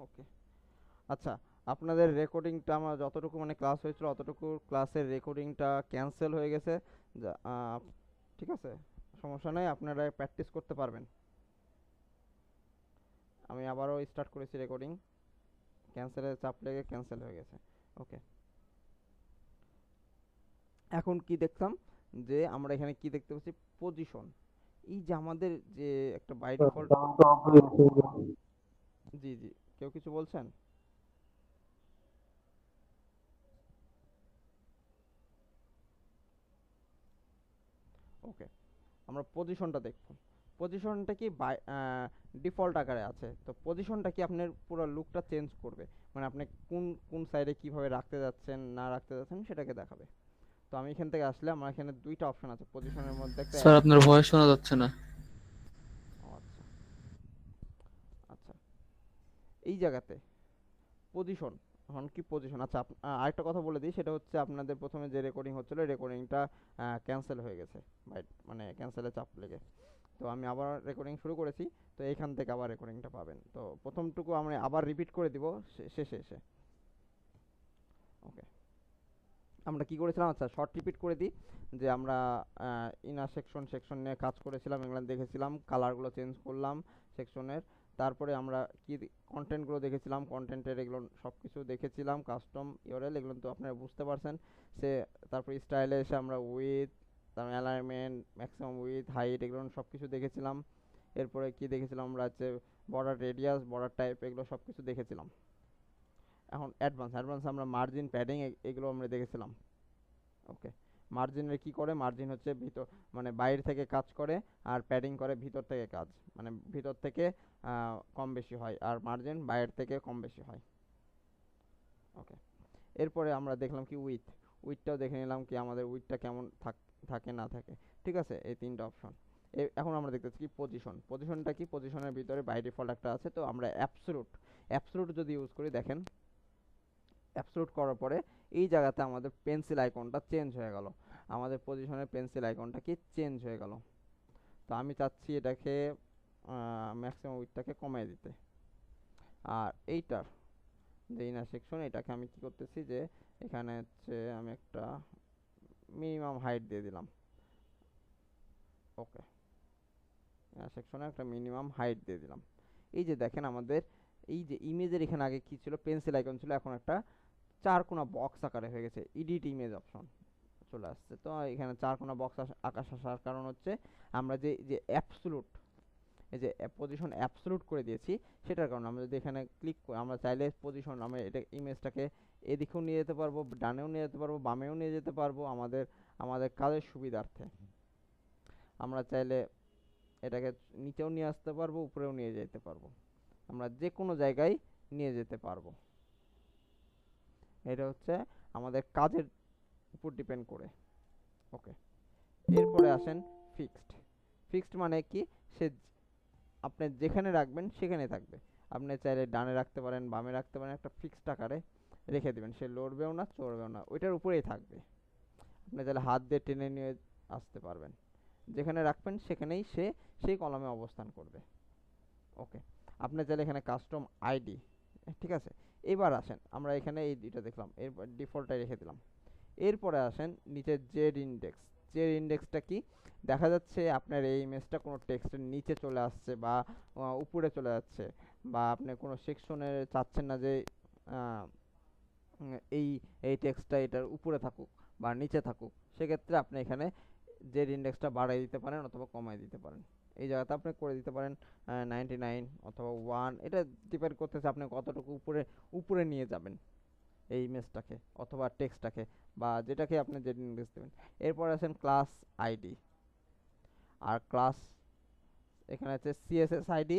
ওকে। আচ্ছা, আপনাদের রেকর্ডিংটা আমার যতটুকু মানে ক্লাস হয়েছিল অতটুকু ক্লাসের রেকর্ডিংটা ক্যান্সেল হয়ে গেছে। ঠিক আছে, সমস্যা নাই, আপনারা প্র্যাকটিস করতে পারবেন। আমি আবারও স্টার্ট করেছি রেকর্ডিং, ক্যান্সেলের চাপ লেগে ক্যান্সেল হয়ে গেছে। ওকে, এখন কি দেখলাম যে আমরা এখানে কি দেখতে পাচ্ছি, পজিশন। এই যে আমাদের যে একটা বাই ডিফল্ট। জি জি, কেউ কিছু বলছেন? ওকে, আমরা পজিশনটা দেখব। পজিশনটা কি বাই ডিফল্ট আকারে আছে, তো পজিশনটা কি আপনার পুরো লুকটা চেঞ্জ করবে, মানে আপনি কোন কোন সাইডে কিভাবে রাখতে যাচ্ছেন না রাখতে যাচ্ছেন সেটাকে দেখাবে। তো আমি এখান থেকে আসলে আমার এখানে দুইটা অপশন আছে পজিশনের মধ্যে, একটা স্যার আপনার ভয়েস শোনা যাচ্ছে না। ও আচ্ছা। আচ্ছা, এই জায়গাতে পজিশন, এখন কি পজিশন, আচ্ছা আরেকটা কথা বলে দিই, সেটা হচ্ছে আপনাদের প্রথমে যে রেকর্ডিং হচ্ছিল রেকর্ডিংটা ক্যান্সেল হয়ে গেছে, মানে ক্যান্সেলের চাপ লেগে। তো আমি আবার রেকর্ডিং শুরু করেছি, তো এইখান থেকে আবার রেকর্ডিংটা পাবেন। তো প্রথমটুকু আমরা আবার রিপিট করে দিব শেষে এসে। ওকে, আমরা কি করেছিলাম, আচ্ছা শর্ট রিপিট করে দিই, যে আমরা ইনার সেকশন নিয়ে কাজ করেছিলাম, এগুলো দেখেছিলাম, কালারগুলো চেঞ্জ করলাম সেকশনের। তারপরে আমরা কি কন্টেন্টগুলো দেখেছিলাম, কন্টেন্টের এগুলো সব কিছু দেখেছিলাম, কাস্টম ইউআরএল এগুলো তো আপনারা বুঝতে পারছেন। সে তারপর স্টাইলে এসে আমরা উইথ, তারপর অ্যালাইনমেন্ট, ম্যাক্সিমাম উইথ, হাইট, এগুলো সব কিছু দেখেছিলাম। এরপরে কি দেখেছিলাম আমরা, হচ্ছে বর্ডার রেডিয়াস, বর্ডার টাইপ, এগুলো সব কিছু দেখেছিলাম। এখন অ্যাডভান্স আমরা মার্জিন, প্যাডিং, এগুলো আমরা দেখেছিলাম। ওকে, মার্জিনের কি করে, মার্জিন হচ্ছে ভিতর মানে বাইরে থেকে কাজ করে, আর প্যাডিং করে ভিতর থেকে কাজ, মানে ভিতর থেকে কম বেশি হয়, আর মার্জিন বাইরে থেকে কম বেশি হয়। ওকে, এরপরে আমরা দেখলাম কি উইথটাও দেখে নিলাম কি আমাদের উইথটা কেমন থাকে না থাকে। ঠিক আছে, এই তিনটা অপশন। এখন আমরা দেখতেছি কি পজিশনটা কি, পজিশনের ভিতরে বাই ডিফল্ট একটা আছে, তো আমরা অ্যাবসোলুট যদি ইউজ করি, দেখেন অ্যাবসোলুট করার পরে এই জায়গাতে আমাদের পেন্সিল আইকনটা চেঞ্জ হয়ে গেল, আমাদের পজিশনের পেন্সিল আইকনটা কি চেঞ্জ হয়ে গেল। তো আমি চাচ্ছি এটাকে ম্যাক্সিমাম উইডথটাকে কমিয়ে দিতে। আর এইটার যে ইনার সেকশন, এটাকে আমি কি করতেছি যে এখানে হচ্ছে আমি একটা মিনিমাম হাইট দিয়ে দিলাম। ওকে, ইনার সেকশনে একটা মিনিমাম হাইট দিয়ে দিলাম। এই যে দেখেন আমাদের এই যে ইমেজের এখানে আগে কি ছিল, পেন্সিল আইকন ছিল, এখন একটা চারকোনা বক্স আকারে হয়ে গেছে, এডিট ইমেজ অপশন চলে আসছে। তো এখানে চারকোনা বক্স আকাশ আসার কারণ হচ্ছে আমরা যে যে অ্যাবসোলুট, এই যে পজিশন অ্যাবসোলুট করে দিয়েছি, সেটার কারণে আমরা যদি এখানে ক্লিক করি, আমরা চাইলে পজিশন, আমরা এটা ইমেজটাকে এদিকেও নিয়ে যেতে পারবো, ডানেও নিয়ে যেতে পারবো, বামেও নিয়ে যেতে পারবো, আমাদের আমাদের কাজের সুবিধার্থে। আমরা চাইলে এটাকে নিচেও নিয়ে আসতে পারবো, উপরেও নিয়ে যেতে পারবো, আমরা যে কোনো জায়গায় নিয়ে যেতে পারবো। এটা হচ্ছে আমাদের কাজের উপর ডিপেন্ড করে। ওকে, এরপরে আসেন ফিক্সড। ফিক্সড মানে কি, সে আপনি যেখানে রাখবেন সেখানে থাকবে। আপনি চাইলে ডানে রাখতে পারেন, বামে রাখতে পারেন, একটা ফিক্সড আকারে রেখে দিবেন, সে লড়বেও না চড়বেও না, ওইটার উপরেই থাকবে। আপনি চাইলে হাত দিয়ে টেনে নিয়ে আসতে পারবেন, যেখানে রাখবেন সেখানেই সে সেই কলমে অবস্থান করবে। ওকে, আপনি চাইলে এখানে কাস্টম আইডি, ঠিক আছে। এবার আসেন, আমরা এখানে এই দুইটা দেখলাম, এরপর ডিফল্টটাই রেখে দিলাম। এরপরে আসেন নিচে জেড ইন্ডেক্স। জেড ইন্ডেক্সটা কি, দেখা যাচ্ছে আপনার এই ইমেজটা কোনো টেক্সটের নিচে চলে আসছে বা উপরে চলে যাচ্ছে, বা আপনি কোনো সেকশনে চাচ্ছেন না যে আহ, এই এই টেক্সটটা এটার উপরে থাকুক বা নিচে থাকুক, সেক্ষেত্রে আপনি এখানে জেড ইন্ডেক্সটা বাড়াই দিতে পারেন অথবা কমাই দিতে পারেন। এই জায়গাতে আপনি করে দিতে পারেন 99 অথবা 1, এটা ডিপেন্ড করতেছে আপনি কতটুকু উপরে উপরে নিয়ে যাবেন এই ইমেজটাকে অথবা টেক্সটটাকে, বা যেটাকে আপনি জেড ইন্ডেক্স দেবেন। এরপর আছেন ক্লাস আইডি। আর ক্লাস এখানে আছে সিএসএস আইডি,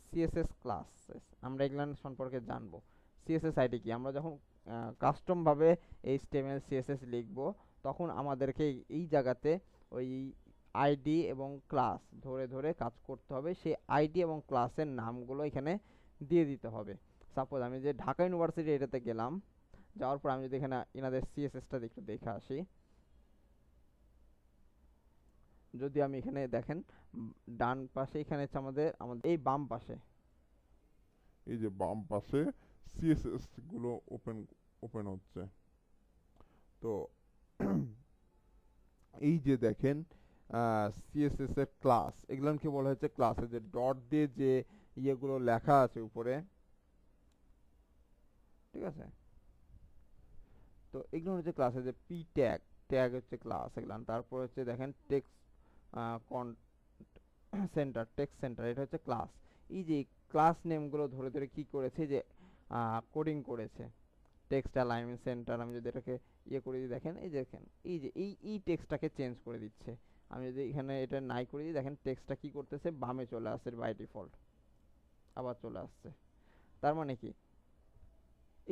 সিএসএস ক্লাসেস, আমরা এগুলো সম্পর্কে জানবো। সিএসএস আইডি কি, আমরা যখন কাস্টমভাবে এইচটিএমএল সিএসএস লিখব, তখন আমাদেরকে এই জায়গাতে ওই আইডি এবং ক্লাস ধরে ধরে কাজ করতে হবে, সেই আইডি এবং ক্লাসের নামগুলো এখানে দিয়ে দিতে হবে। সাপোজ আমি যে ঢাকা ইউনিভার্সিটি এটাতে গেলাম, যাওয়ার পর আমি যদি এখানে এনাদের সিএসএসটা একটু দেখে আসি, যদি আমি এখানে দেখেন ডান পাশে এখানে হচ্ছে আমাদের আমাদের এই বাম পাশে এই যে বাম পাশে সিএসএস গুলো ওপেন ওপেন হচ্ছে। তো এই যে দেখেন সিএসএস এর ক্লাস, এগুলোকে বলা হচ্ছে ক্লাস। যে ডট দিয়ে যে ইয়েগুলো লেখা আছে উপরে, ঠিক আছে? তো এগুলো হচ্ছে ক্লাসে যে পি ট্যাগ, ট্যাগ হচ্ছে ক্লাস এগুলান। তারপর হচ্ছে দেখেন টেক্সট কন সেন্টার, টেক্সট সেন্টার, এটা হচ্ছে ক্লাস। এই যে ক্লাস নেমগুলো ধরে ধরে কি করেছে যে কোডিং করেছে। টেক্সট অ্যালাইনমেন্ট সেন্টার, আমি যদি এটাকে ইয়ে করে দিই, দেখেন এই যে দেখেন এই যে এই টেক্সটটাকে চেঞ্জ করে দিচ্ছে। আমি যদি এখানে এটা নাই করে দিই, দেখেন টেক্সটটা কি করতেছে, বামে চলে আসছে বাই ডিফল্ট, আবার চলে আসছে। তার মানে কি,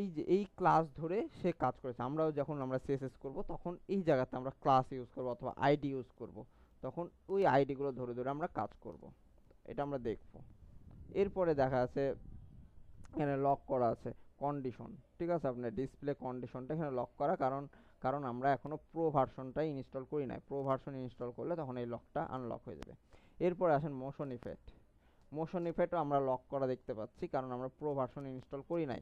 এই যে এই ক্লাস ধরে সে কাজ করেছে। আমরাও যখন আমরা সিএসএস করব তখন এই জায়গাতে আমরা ক্লাস ইউজ করব অথবা আইডি ইউজ করব, তখন ওই আইডি গুলো ধরে ধরে আমরা কাজ করব। এটা আমরা দেখব। এরপরে দেখা আছে এখানে লক করা আছে কন্ডিশন, ঠিক আছে? আপনার ডিসপ্লে কন্ডিশনটা এখানে লক করা, কারণ কারণ আমরা এখনো প্রো ভার্সনটাই ইনস্টল করি নাই। প্রো ভার্সন ইনস্টল করলে তখন এই লকটা আনলক হয়ে যাবে। এরপরে আসেন মোশন ইফেক্ট। মোশন ইফেক্টও আমরা লক করা দেখতে পাচ্ছি, কারণ আমরা প্রো ভার্সন ইনস্টল করি নাই।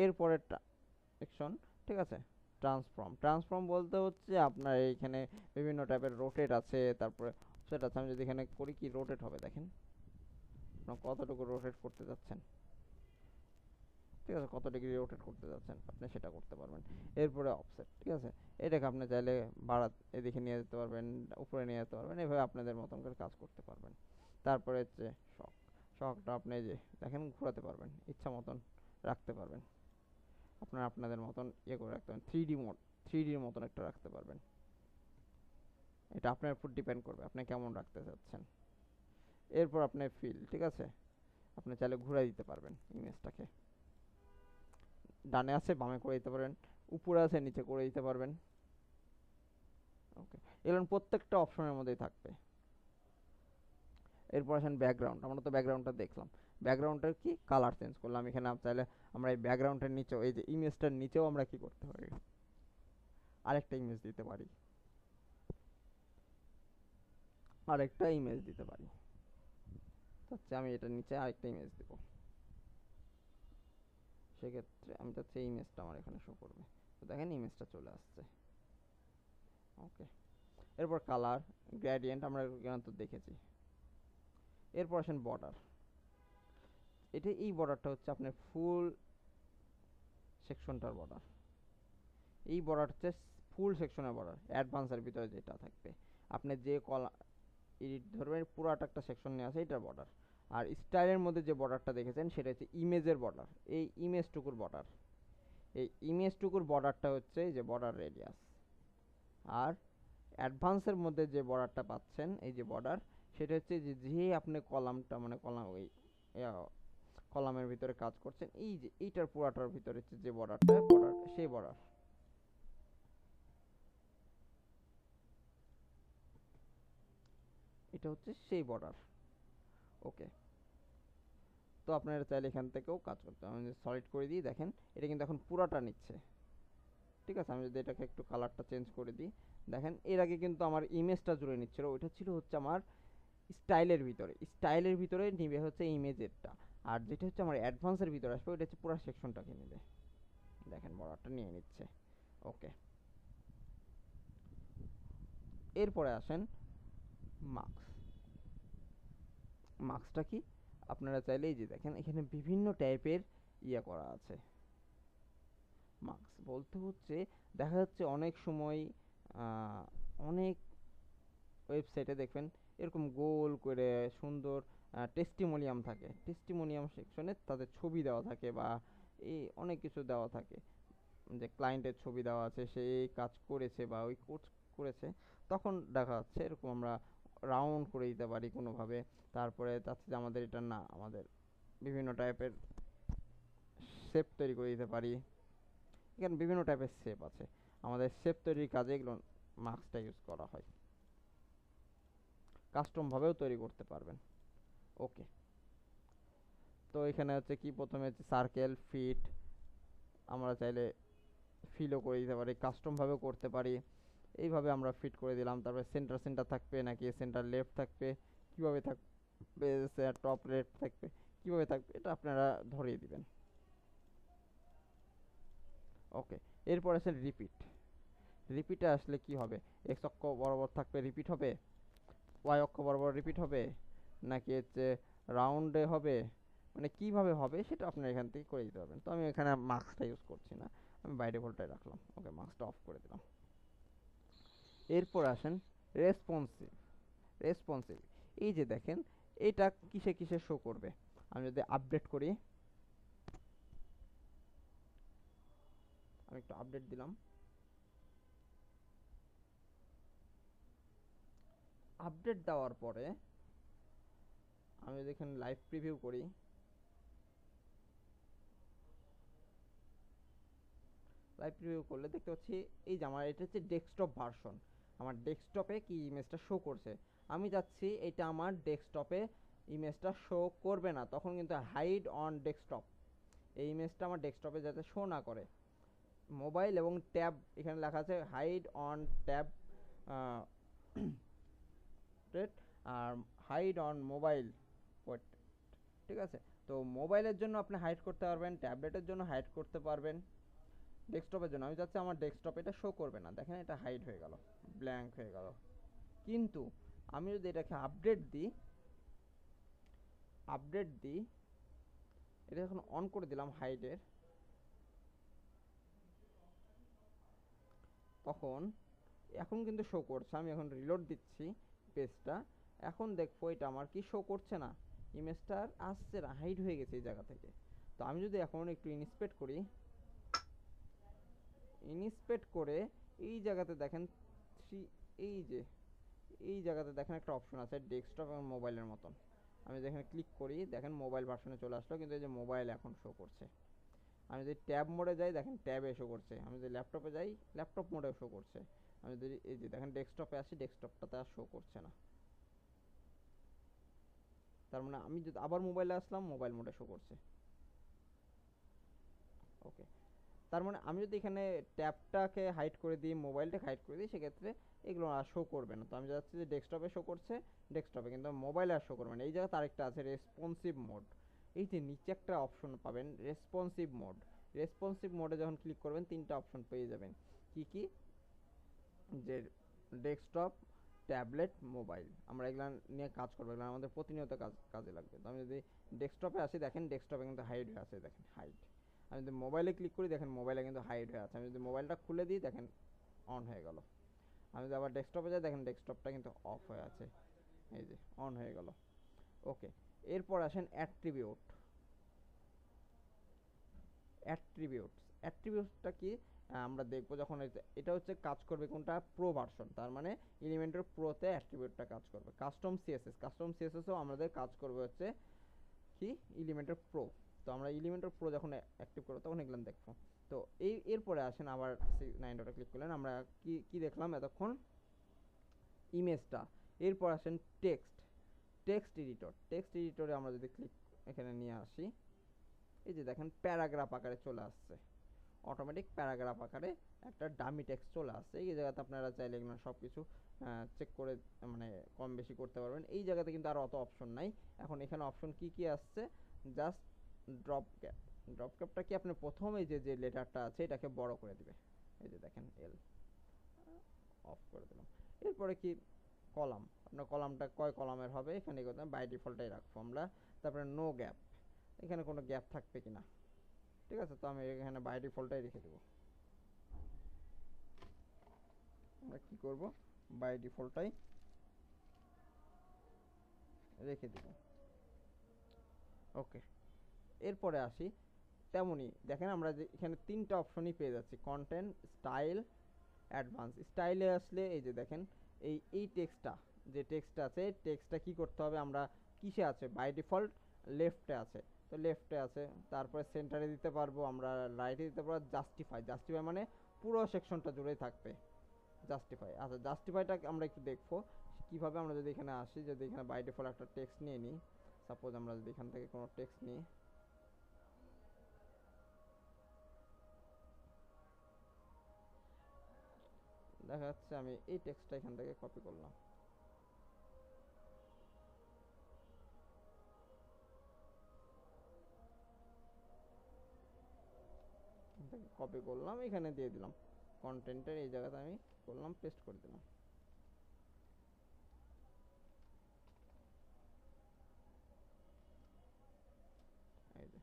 এরপরে ট্রানজেকশন, ঠিক আছে? ট্রান্সফর্ম, ট্রান্সফর্ম বলতে হচ্ছে আপনার এইখানে বিভিন্ন টাইপের রোটেট আছে, তারপরে সেটা আছে। আমি যদি এখানে করি কি রোটেট হবে, দেখেন আপনার কতটুকু রোটেট করতে যাচ্ছেন, ঠিক আছে? কত ডিগ্রি রোটেট করতে যাচ্ছেন আপনি সেটা করতে পারবেন। এরপরে অফসেট, ঠিক আছে? এটাকে আপনি চাইলে বাড়া এদিকে নিয়ে যেতে পারবেন, উপরে নিয়ে যেতে পারবেন, এভাবে আপনাদের মতন করে কাজ করতে পারবেন। তারপরে হচ্ছে শক, শকটা আপনি যে দেখেন ঘোরাতে পারবেন, ইচ্ছা মতন রাখতে পারবেন। আপনারা আপনাদের মতন ইয়ে করে রাখতে পারেন, থ্রি ডির মতন একটা রাখতে পারবেন। এটা আপনার উপর ডিপেন্ড করবে আপনি কেমন রাখতে চাচ্ছেন। এরপর আপনি ফিল, ঠিক আছে? আপনি চাইলে ঘুরাই দিতে পারবেন ইমেজটাকে, ডানে আছে বামে করে দিতে পারবেন, উপরে আছে নিচে করে দিতে পারবেন। ওকে, এগুলো প্রত্যেকটা অপশনের মধ্যেই থাকবে। এরপর আসেন ব্যাকগ্রাউন্ড, আমরা তো ব্যাকগ্রাউন্ডটা দেখলাম। ব্যাকগ্রাউন্ডের কি কালার চেঞ্জ করলাম এখানে। চাইলে আমরা এই ব্যাকগ্রাউন্ডের নিচেও, এই যে ইমেজটার নিচেও আমরা কি করতে পারি, আরেকটা ইমেজ দিতে পারি, আরেকটা ইমেজ দিতে পারি। চাচ্ছি আমি এটার নিচে আরেকটা ইমেজ দিব, সেক্ষেত্রে আমি চাচ্ছি এই ইমেজটা আমার এখানে শো করবে। তো দেখেন ইমেজটা চলে আসছে। ওকে, এরপর কালার গ্রেডিয়েন্ট আমরা এখানে তো দেখেছি। এরপর আসেন বর্ডার। এটা এই বর্ডারটা হচ্ছে আপনার ফুল সেকশনটার বর্ডার। এই বর্ডার হচ্ছে ফুল সেকশনের বর্ডার, অ্যাডভান্সের ভিতরে যেটা থাকবে। আপনি যে কলা এডিট ধরবেন পুরাটা একটা সেকশন নিয়ে আসে, এটার বর্ডার। আর স্টাইলের মধ্যে যে বর্ডারটা দেখেছেন সেটা হচ্ছে ইমেজের বর্ডার, এই ইমেজটুকুর বর্ডার। এই ইমেজটুকুর বর্ডারটা হচ্ছে এই যে বর্ডার রেডিয়াস। আর অ্যাডভান্সের মধ্যে যে বর্ডারটা পাচ্ছেন, এই যে বর্ডার, সেটা হচ্ছে যে যে আপনি কলামটা মানে কলাম ওই কলামের ভিতরে কাজ করছেন, এই যে এইটার পুরাটার ভিতরে হচ্ছে যে বর্ডারটা, বর্ডার সেই বর্ডার, এটা হচ্ছে সেই বর্ডার। ওকে, তো আপনারা চাইলে এখান থেকেও কাজ করতে, আমি যদি সলিড করে দিই, দেখেন এটা কিন্তু এখন পুরাটা নিচ্ছে, ঠিক আছে? আমি যদি এটাকে একটু কালারটা চেঞ্জ করে দিই, দেখেন এর আগে কিন্তু আমার ইমেজটা জুড়ে নিচ্ছিল, ওইটা ছিল হচ্ছে আমার স্টাইলের ভিতরে, স্টাইলের ভিতরে নিবে হচ্ছে ইমেজেরটা। আর যেটা হচ্ছে আমার অ্যাডভান্সের ভিতরে আসবে, ওইটা হচ্ছে পুরো সেকশনটাকে নেবে। দেখেন বর্ডারটা নিয়ে নিচ্ছে। ওকে, এরপরে আসেন মার্কস। মার্কসটা কি, আপনারা চাইলে এই যে দেখেন এখানে বিভিন্ন টাইপের ইয়ে করা আছে। মার্কস বলতে হচ্ছে দেখা যাচ্ছে অনেক সময় অনেক ওয়েবসাইটে দেখবেন এরকম গোল করে সুন্দর টেস্টিমোনিয়াম থাকে, টেস্টিমোনিয়াম সেকশনে তাদের ছবি দেওয়া থাকে বা এই অনেক কিছু দেওয়া থাকে, যে ক্লায়েন্টের ছবি দেওয়া আছে, সে এই কাজ করেছে বা ওই কোর্স করেছে। তখন দেখা যাচ্ছে এরকম আমরা রাউন্ড করে দিতে পারি কোনোভাবে। তারপরে চাচ্ছি যে আমাদের এটা না, আমাদের বিভিন্ন টাইপের শেপ তৈরি করে দিতে পারি। এখানে বিভিন্ন টাইপের শেপ আছে, আমাদের শেপ তৈরির কাজে এগুলো মার্কসটা ইউজ করা হয়। কাস্টম ভাবেও তৈরি করতে পারবেন। ওকে, তো এখানে হচ্ছে কি প্রথমে হচ্ছে সার্কেল ফিট, আমরা চাইলে ফিলও করে দিতে পারি, কাস্টম ভাবেও করতে পারি। এইভাবে আমরা ফিট করে দিলাম। তারপরে সেন্টার সেন্টার থাকবে নাকি সেন্টার লেফট থাকবে, কিভাবে থাকবে, টপ লেফট থাকবে, কিভাবে থাকবে এটা আপনারা ধরিয়ে দিবেন। ওকে, এরপর আছে রিপিট। রিপিটে আসলে কি হবে? এক্স অক্ষ বরাবর থাকবে রিপিট হবে, ওয়াই অক্ষ বরাবর রিপিট হবে, নাকি হচ্ছে রাউন্ডে হবে, মানে কিভাবে হবে সেটা আপনারা এখান থেকে করে দিতে পারবেন। তো আমি এখানে মার্কসটা ইউজ করছি না, আমি বাই ডিফল্টটাই রাখলাম। ওকে, মার্কসটা অফ করে দিলাম। এরপর আসেন রেসপন্সিভ। রেসপন্সিভ, এই যে দেখেন এটা কিসে কিসে শো করবে। আমি যদি আপডেট করি, আমি একটু আপডেট দিলাম। আপডেট দেওয়ার পরে আমি যদি এখানে লাইভ প্রিভিউ করি, লাইভ প্রিভিউ করলে দেখতে পাচ্ছি এই যে আমার এটা হচ্ছে ডেস্কটপ ভার্সন। আমার ডেস্কটপে কি ইমেজটা শো করছে। আমি চাচ্ছি এটা আমার ডেস্কটপে ইমেজটা শো করবে না, তখন কিন্তু হাইড অন ডেস্কটপ, এই ইমেজটা আমার ডেস্কটপে যাতে শো না করে। মোবাইল এবং ট্যাব, এখানে লেখা আছে হাইড অন ট্যাব আর হাইড অন মোবাইল পোর্ট, ঠিক আছে? তো মোবাইলের জন্য আপনি হাইড করতে পারবেন, ট্যাবলেটের জন্য হাইড করতে পারবেন। ডেস্কটপের জন্য আমি চাচ্ছি আমার ডেস্কটপ এটা শো করবে না, দেখেন এটা হাইড হয়ে গেল, ব্ল্যাঙ্ক হয়ে গেল। কিন্তু আমি যদি এটাকে আপডেট দিই, আপডেট দিই, এটা এখন অন করে দিলাম হাইডের, তখন এখন কিন্তু শো করছে। আমি এখন রিলোড দিচ্ছি পেজটা, এখন দেখবো এটা আমার কি শো করছে না, ইমেজটা আর আসছে না, হাইড হয়ে গেছে এই জায়গা থেকে। তো আমি যদি এখন একটু ইন্সপেক্ট করি, ইন্সপেক্ট করে এই জায়গাতে দেখেন থ্রি, এই যে এই জায়গাতে দেখেন একটা অপশন আছে ডেস্কটপ এবং মোবাইলের মতন। আমি যেখানে ক্লিক করি দেখেন মোবাইল ভার্সনে চলে আসলো, কিন্তু এই যে মোবাইল এখন শো করছে। আমি যদি ট্যাব মোডে যাই দেখেন ট্যাবে শো করছে, আমি যদি ল্যাপটপে যাই ল্যাপটপ মোডে শো করছে। আমি যদি এই যে দেখেন ডেস্কটপে আসি ডেস্কটপটাতে আর শো করছে না। তার মানে আমি যদি আবার মোবাইলে আসলাম মোবাইল মোডে শো করছে। ওকে, তার মানে আমি যদি এখানে ট্যাবটাকে হাইড করে দিই, মোবাইলটাকে হাইড করে দিই, সেক্ষেত্রে এগুলো আর শো করবে না। তো আমি যাচ্ছি যে ডেস্কটপে শো করছে, ডেস্কটপে, কিন্তু মোবাইলে আর শো করবে না। এই জায়গায় আরেকটা আছে রেসপন্সিভ মোড, এই যে নিচে একটা অপশন পাবেন রেসপন্সিভ মোড। রেসপন্সিভ মোডে যখন ক্লিক করবেন তিনটা অপশন পেয়ে যাবেন। কি কি? যে ডেস্কটপ, ট্যাবলেট, মোবাইল, আমরা এগুলো নিয়ে কাজ করবো, এগুলো আমাদের প্রতিনিয়ত কাজে লাগবে। তো আমি যদি ডেস্কটপে আসি দেখেন ডেস্কটপে কিন্তু হাইড হয়ে আছে, দেখেন হাইড। আমি যদি মোবাইলে ক্লিক করি দেখেন মোবাইলে কিন্তু হাইড হয়ে আছে। আমি যদি মোবাইলটা খুলে দিই দেখেন অন হয়ে গেল। আমি যদি আবার ডেস্কটপে যাই দেখেন ডেস্কটপটা কিন্তু অফ হয়ে আছে, এই যে অন হয়ে গেল। ওকে, এরপর আসেন অ্যাট্রিবিউট। অ্যাট্রিবিউটস, অ্যাট্রিবিউটসটা কি? আমরা দেখবো যখন এটা হচ্ছে কাজ করবে কোনটা, প্রো ভার্সন, তার মানে এলিমেন্টের প্রোতে অ্যাট্রিবিউটটা কাজ করবে। কাস্টম সিএসএস, কাস্টম সিএসএসও আমাদের কাজ করবে হচ্ছে কি, এলিমেন্টের প্রো। তো আমরা এলিমেন্টের প্রো যখন অ্যাক্টিভ করবো তখন এগুলো দেখবো। তো এরপরে আসেন আবার 9 ডটে ক্লিক করলেন, আমরা কি কি দেখলাম এতক্ষণ? ইমেজটা। এরপর আসেন টেক্সট, টেক্সট এডিটর। টেক্সট এডিটরে আমরা যদি ক্লিক এখানে নিয়ে আসি, এই যে দেখেন প্যারাগ্রাফ আকারে চলে আসছে, অটোমেটিক প্যারাগ্রাফ আকারে একটা ডামি টেক্সট চলে আসছে। এই জায়গাতে আপনারা চাইলে এগুলো সব কিছু চেক করে মানে কম বেশি করতে পারবেন। এই জায়গাতে কিন্তু আর অত অপশন নাই। এখন এখানে অপশন কি কি আসছে? Just drop cap. ড্রপ ক্যাপটা কি, আপনার প্রথমে যে যে লেটারটা আছে এটাকে বড় করে দিবে, এই যে দেখেন এল, অফ করে দিলাম। এরপরে কি, কলাম। আপনার কলামটা কয় কলামের হবে এখানে বাই ডিফল্টটাই রাখবো আমরা। তারপরে নো গ্যাপ, এখানে কোনো গ্যাপ থাকবে কিনা, ঠিক আছে? তো আমি এখানে বাই ডিফল্টটাই রেখে দেবো। আমরা কি করব, বাই ডিফল্টটাই রেখে দেব। ওকে, এরপরে আসি, তেমনি দেখেন আমরা যে এখানে তিনটা অপশনই পেয়ে যাচ্ছি, কন্টেন্ট, স্টাইল, অ্যাডভান্স। স্টাইলে আসলে এই যে দেখেন এই টেক্সটটা, যে টেক্সটটা আছে টেক্সটটা কি করতে হবে, আমরা কিসে আছে, বাই ডিফল্ট লেফটে আছে, তো লেফটে আছে। তারপরে সেন্টারে দিতে পারবো, আমরা রাইটে দিতে পারবো। জাস্টিফাই, জাস্টিফাই মানে পুরো সেকশনটা জুড়েই থাকবে জাস্টিফাই। আচ্ছা, জাস্টিফাইটা আমরা একটু দেখবো কিভাবে। আমরা যদি এখানে আসি, যদি এখানে বাই ডিফল্ট একটা টেক্সট নিয়ে নিই, সাপোজ আমরা যদি এখান থেকে কোনো টেক্সট নিই, দেখা যাচ্ছে আমি এই টেক্সটটা এখান থেকে কপি করলাম, থেকে কপি করলাম, এখানে দিয়ে দিলাম, কন্টেন্টের এই জায়গাতে আমি করলাম, পেস্ট করে দিলাম। এই যে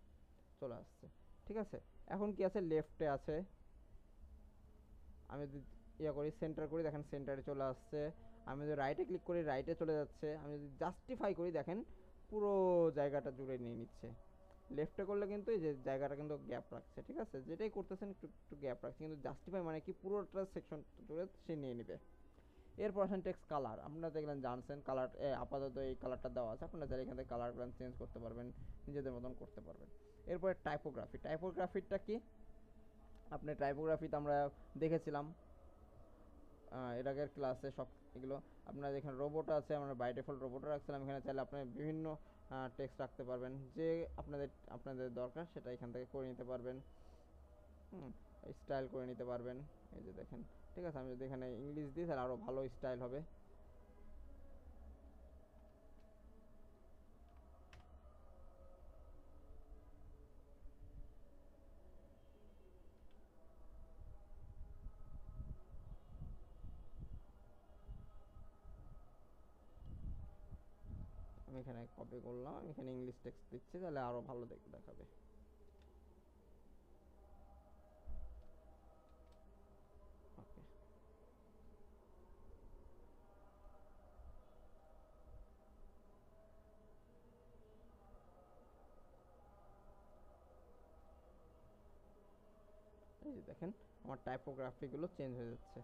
চলে আসছে, ঠিক আছে। এখন কি আছে, লেফটে আছে, আমি যদি ইয়া করি সেন্টার করি, দেখেন সেন্টারে চলে আসছে। আমি যদি রাইটে ক্লিক করি রাইটে চলে যাচ্ছে। আমি যদি জাস্টিফাই করি দেখেন পুরো জায়গাটা জুড়ে নিয়ে নিচ্ছে। লেফটে করলে কিন্তু এই যে জায়গাটা কিন্তু গ্যাপ রাখছে, ঠিক আছে, যেটাই করতেছেন একটু একটু গ্যাপ রাখছে, কিন্তু জাস্টিফাই মানে কি পুরোটা সেকশন জুড়ে সে নিয়ে নেবে। এরপর আসেন টেক্সট কালার, আপনারা দেখলেন জানছেন কালার আপাতত এই কালারটা দেওয়া আছে, আপনারা চাইলে এখান থেকে কালার চেঞ্জ করতে পারবেন, নিজেদের মতন করতে পারবেন। এরপরে টাইপোগ্রাফি, টাইপোগ্রাফিটা কি, আপনি টাইপোগ্রাফিতে আমরা দেখেছিলাম এর আগের ক্লাসে সব এগুলো। আপনার এখানে রোবট আছে, আমরা বাই ডিফল্ট রোবটও রাখছিলাম, এখানে চাইলে আপনি বিভিন্ন টেক্সট রাখতে পারবেন, যে আপনাদের আপনাদের দরকার সেটা এখান থেকে করে নিতে পারবেন। স্টাইল করে নিতে পারবেন, এই যে দেখেন, ঠিক আছে। আমি যদি এখানে ইংলিশ দিই তাহলে আরও ভালো স্টাইল হবে। আমি এখানে কপি করলাম, আমি এখানে ইংলিশ টেক্সট দিচ্ছি, তাহলে আরও ভালো দেখাবে। ওকে, এই যে দেখেন আমার টাইপোগ্রাফিগুলো চেঞ্জ হয়ে যাচ্ছে,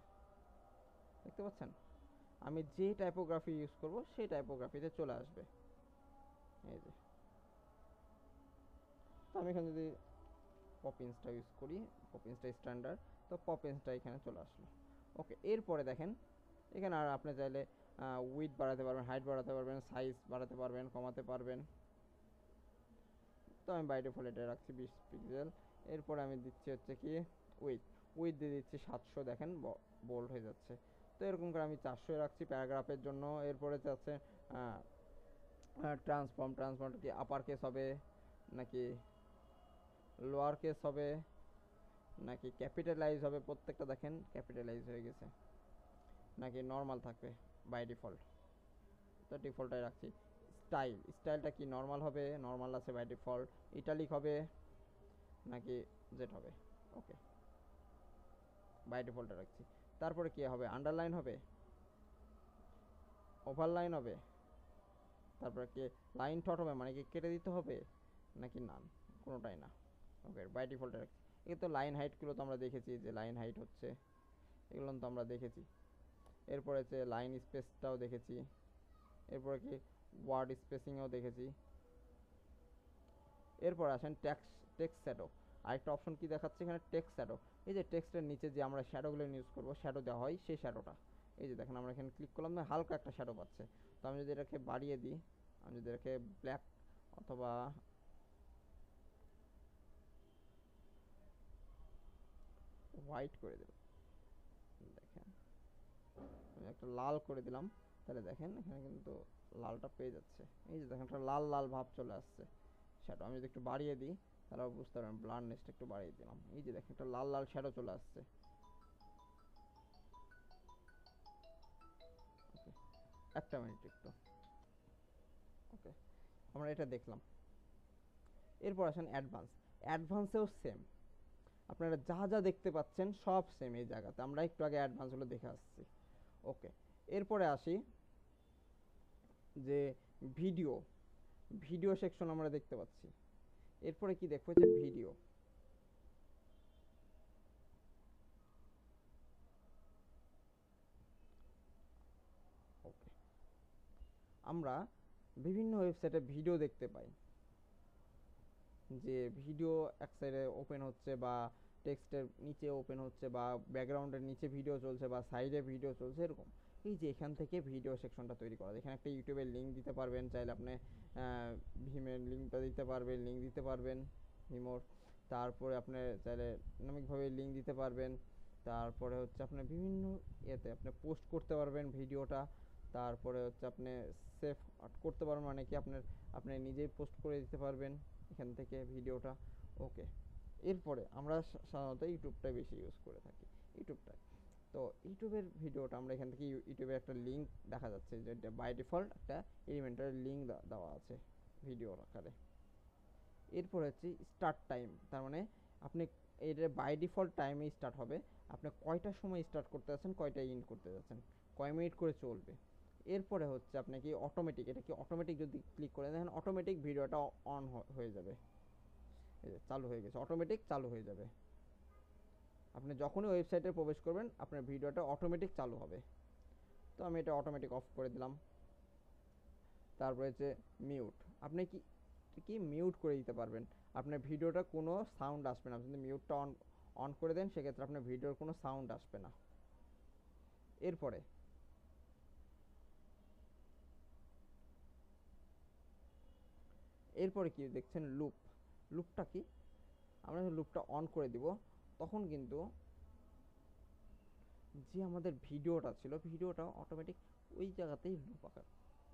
দেখতে পাচ্ছেন। আমি যে টাইপোগ্রাফি ইউজ করব সেই টাইপোগ্রাফিতে চলে আসবে, এই যে। তো আমি এখানে যদি পপিন্সটা ইউজ করি, পপিন্সটা স্ট্যান্ডার্ড, তো পপিন্সটা এখানে চলে আসলো। ওকে, এরপরে দেখেন এখানে আর আপনি চাইলে উইডথ বাড়াতে পারবেন, হাইট বাড়াতে পারবেন, সাইজ বাড়াতে পারবেন, কমাতে পারবেন। তো আমি বাই ডিফল্ট এটা রাখছি 20 পিক্সেল। এরপরে আমি দিচ্ছি হচ্ছে কি উইথ, উইথ দিয়ে দিচ্ছি 700, দেখেন বোল্ড হয়ে যাচ্ছে। তো এরকম করে আমি 400 রাখছি প্যারাগ্রাফের জন্য। এরপরে যাচ্ছে ট্রান্সফর্ম, ট্রান্সফর্মটা কি আপার কেস হবে নাকি লোয়ার কেস হবে নাকি ক্যাপিটালাইজ হবে, প্রত্যেকটা দেখেন ক্যাপিটালাইজ হয়ে গেছে, নাকি নর্মাল থাকবে বাই ডিফল্ট, তো ডিফল্টটাই রাখছি। স্টাইল, স্টাইলটা কি নর্মাল হবে, নর্মাল আছে বাই ডিফল্ট, ইটালিক হবে নাকি জেড হবে, ওকে বাই ডিফল্টে রাখছি। তারপরে কি হবে, আন্ডারলাইন হবে, ওভারলাইন হবে, তারপরে কি লাইন থট হবে, মানে কি কেটে দিতে হবে নাকি না, কোনোটাই না, ওকে বাই ডিফল্টে রাখছি। এই তো লাইন হাইটগুলো তো আমরা দেখেছি, যে লাইন হাইট হচ্ছে, এগুলো তো আমরা দেখেছি। এরপরে হচ্ছে লাইন স্পেসটাও দেখেছি, এরপরে কি ওয়ার্ড স্পেসিংও দেখেছি। এরপর আসেন টেক্সট শ্যাডো, আরেকটা অপশন কি দেখাচ্ছে এখানে, টেক্সট শ্যাডো। এই যে টেক্সটের নিচে যে আমরা শ্যাডোগুলো ইউজ করবো, শ্যাডো দেওয়া হয়, সেই শ্যাডোটা এই যে দেখেন আমরা এখানে ক্লিক করলাম না, হালকা একটা শ্যাডো পাচ্ছে। তো আমি যদি এটাকে বাড়িয়ে দিই, আমি যদি এটাকে ব্ল্যাক অথবা হোয়াইট করে দিলাম, দেখেন আমি একটা লাল করে দিলাম, তাহলে দেখেন এখানে কিন্তু লালটা পেয়ে যাচ্ছে। এই যে দেখেন একটা লাল লাল ভাব চলে আসছে শ্যাডো। আমি যদি একটু বাড়িয়ে দিই তাহলে বুঝতে পারবেন, ব্লারনেসটা একটু বাড়িয়ে দিলাম, এই যে দেখেন একটা লাল লাল শ্যাডো চলে আসছে। ওকে, একটা মিনিট একটু, ওকে আমরা এটা দেখলাম। এরপর আসেন অ্যাডভান্স, অ্যাডভান্সেও সেম, আপনারা যা যা দেখতে পাচ্ছেন সব সেম এই জায়গাতে, আমরা একটু আগে অ্যাডভান্সগুলো দেখে আসছি। ওকে, এরপরে আসি যে ভিডিও, ভিডিও সেকশন আমরা দেখতে পাচ্ছি। এরপরে কি দেখবো যে ভিডিও, ওকে আমরা বিভিন্ন ওয়েবসাইটে ভিডিও দেখতে পাই, যে ভিডিও এক সাইডে ওপেন হচ্ছে বা টেক্সটের নিচে ওপেন হচ্ছে বা ব্যাকগ্রাউন্ডের নিচে ভিডিও চলছে বা সাইডে ভিডিও চলছে, এরকম। এই যে এখান থেকে ভিডিও সেকশনটা তৈরি করা যায়, এখানে একটা ইউটিউবের লিঙ্ক দিতে পারবেন, চাইলে আপনি ভিমের লিঙ্কটা দিতে পারবেন, লিঙ্ক দিতে পারবেন ভিমোর। তারপরে আপনি চাইলে নামিকভাবে লিঙ্ক দিতে পারবেন। তারপরে হচ্ছে আপনি বিভিন্ন ইয়েতে আপনি পোস্ট করতে পারবেন ভিডিওটা। তারপরে হচ্ছে আপনি সেভ করতে পারবেন, মানে কি আপনার আপনি নিজেই পোস্ট করে দিতে পারবেন এখান থেকে ভিডিওটা, ওকে। এরপরে আমরা সাধারণত ইউটিউবটাই বেশি ইউজ করে থাকি, ইউটিউবটাই। তো ইউটিউবের ভিডিওটা আমরা এখান থেকে ইউটিউবের একটা লিঙ্ক দেখা যাচ্ছে যে বাই ডিফল্ট একটা এলিমেন্টারি লিঙ্ক দেওয়া আছে ভিডিওর আকারে। এরপর হচ্ছে স্টার্ট টাইম, তার মানে আপনি এটা বাই ডিফল্ট টাইমে স্টার্ট হবে, আপনি কয়টার সময় স্টার্ট করতে যাচ্ছেন, কয়টা ইন করতে যাচ্ছেন, কয় মিনিট করে চলবে। এরপরে হচ্ছে আপনি কি অটোমেটিক, এটা কি অটোমেটিক, যদি ক্লিক করে দেখেন অটোমেটিক ভিডিওটা অন হয়ে যাবে, এই যে চালু হয়ে গেছে, অটোমেটিক চালু হয়ে যাবে। আপনি যখনই ওয়েবসাইটে প্রবেশ করবেন আপনার ভিডিওটা অটোমেটিক চালু হবে। তো আমি এটা অটোমেটিক অফ করে দিলাম। তারপরে হচ্ছে মিউট, আপনি কি কি মিউট করে দিতে পারবেন, আপনার ভিডিওটা কোনো সাউন্ড আসবে না, আপনি যদি মিউটটা অন অন করে দেন সেক্ষেত্রে আপনার ভিডিওর কোনো সাউন্ড আসবে না। এরপরে এরপরে কি দেখছেন, লুপ। লুপটা কি, আমরা লুপটা অন করে দিব, তখন কিন্তু যে আমাদের ভিডিওটা ছিল ভিডিওটা অটোমেটিক ওই জায়গাতেই লুপ আকার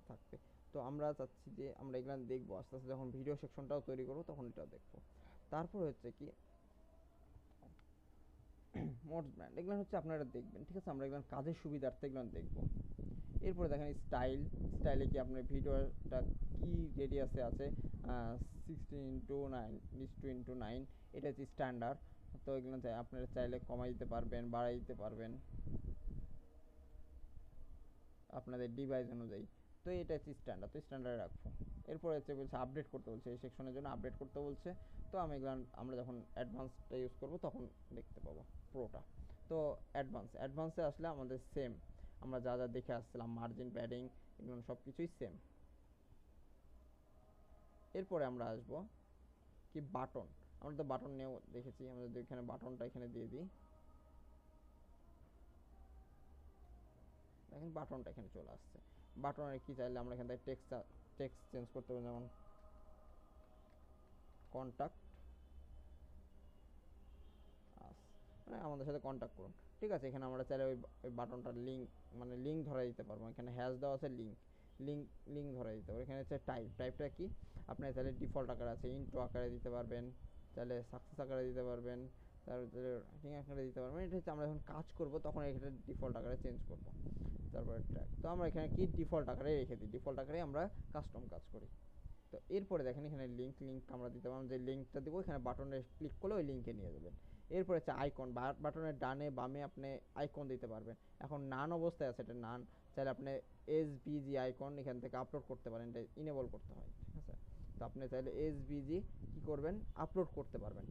থাকবে। তো আমরা চাচ্ছি যে আমরা এগুলো দেখবো আস্তে আস্তে, যখন ভিডিও সেকশনটাও তৈরি করবো তখন এটাও দেখবো। তারপর হচ্ছে কি মোডস ব্র্যান্ড, এগুলো হচ্ছে আপনারা দেখবেন, ঠিক আছে, আমরা এগুলো কাজের সুবিধার্থে এগুলো দেখবো। এরপরে দেখেন স্টাইল, স্টাইলে কি আপনার ভিডিওটা কি রেডিয়াসে আছে, 16:9:9, এটা হচ্ছে স্ট্যান্ডার্ড। তো এগুলো আপনারা চাইলে কমাই দিতে পারবেন, বাড়াই দিতে পারবেন আপনাদের ডিভাইস অনুযায়ী। তো এটা হচ্ছে স্ট্যান্ডার্ড, তো স্ট্যান্ডার্ডে রাখবো। এরপরে হচ্ছে বলছে আপডেট করতে বলছে, এই সেকশনের জন্য আপডেট করতে বলছে। তো আমি এগুলো আমরা যখন অ্যাডভান্সটা ইউজ করব তখন দেখতে পাবো প্রোটা। তো অ্যাডভান্সে আসলে আমাদের সেম, আমরা যা যা দেখে আসছিলাম মার্জিন, প্যাডিং, এগুলো সব কিছুই সেম। এরপরে আমরা আসব কি বাটন, আমরা তো বাটন নিয়েও দেখেছি, আমরা যদি এখানে বাটনটা এখানে দিয়ে দিই, দেখেন বাটনটা এখানে চলে আসছে। বাটনের কি চাইলে আমরা এখান থেকে টেক্সট চেঞ্জ করতে পারি, যেমন কন্টাক্ট আস, মানে আমাদের সাথে কন্ট্যাক্ট করুন, ঠিক আছে। এখানে আমরা চাইলে ওই বাটনটার লিঙ্ক, মানে লিঙ্ক ধরাই দিতে পারবো, এখানে হ্যাশ দেওয়া আছে, লিঙ্ক লিঙ্ক ধরাই দিতে পারবো। এখানে হচ্ছে টাইপটা কি, আপনার চাইলে ডিফল্ট আকারে আছে, ইন্ট্রো আকারে দিতে পারবেন, চাইলে সাকসেস আকারে দিতে পারবেন, তারপরে রিং আকারে দিতে পারবেন। এটা হচ্ছে আমরা যখন কাজ করব তখন এটা ডিফল্ট আকারে চেঞ্জ করব। তারপরে ট্র্যাক, তো আমরা এখানে কি ডিফল্ট আকারে রেখে দিই, ডিফল্ট আকারে আমরা কাস্টম কাজ করি। তো এরপরে দেখেন এখানে লিঙ্ক আমরা দিতে পারবো, যে লিঙ্কটা দিব এখানে বাটনে ক্লিক করলে ওই লিঙ্কে নিয়ে যাবেন। এরপরে হচ্ছে আইকন, বাটনের ডানে বামে আপনি আইকন দিতে পারবেন। এখন নান অবস্থায় আছে, এটা নান, চাইলে আপনি এসভিজি আইকন এখান থেকে আপলোড করতে পারেন, এটা ইনেবল করতে হয়, ঠিক আছে। তো আপনি চাইলে এসভিজি কি করবেন, আপলোড করতে পারবেন।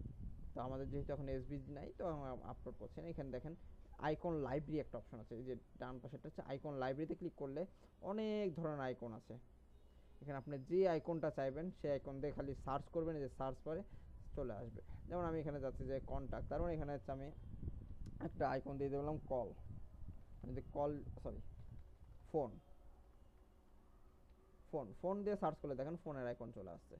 তো আমাদের যেহেতু এখন এসভিজি নাই তো আমরা আপলোড করছি না। এখানে দেখেন আইকন লাইব্রেরি একটা অপশন আছে, এই যে ডান পাশেটা হচ্ছে আইকন লাইব্রেরিতে ক্লিক করলে অনেক ধরনের আইকন আছে। এখানে আপনি যে আইকনটা চাইবেন সেই আইকন দিয়ে খালি সার্চ করবেন, যে সার্চ পরে চলে আসবে। যেমন আমি এখানে যাচ্ছি যে কন্ট্যাক্ট, তার মানে এখানে হচ্ছে আমি একটা আইকন দিয়ে দিলাম কল, যদি কল, সরি, ফোন, ফোন দিয়ে সার্চ করলে দেখেন ফোনের আইকন চলে আসছে।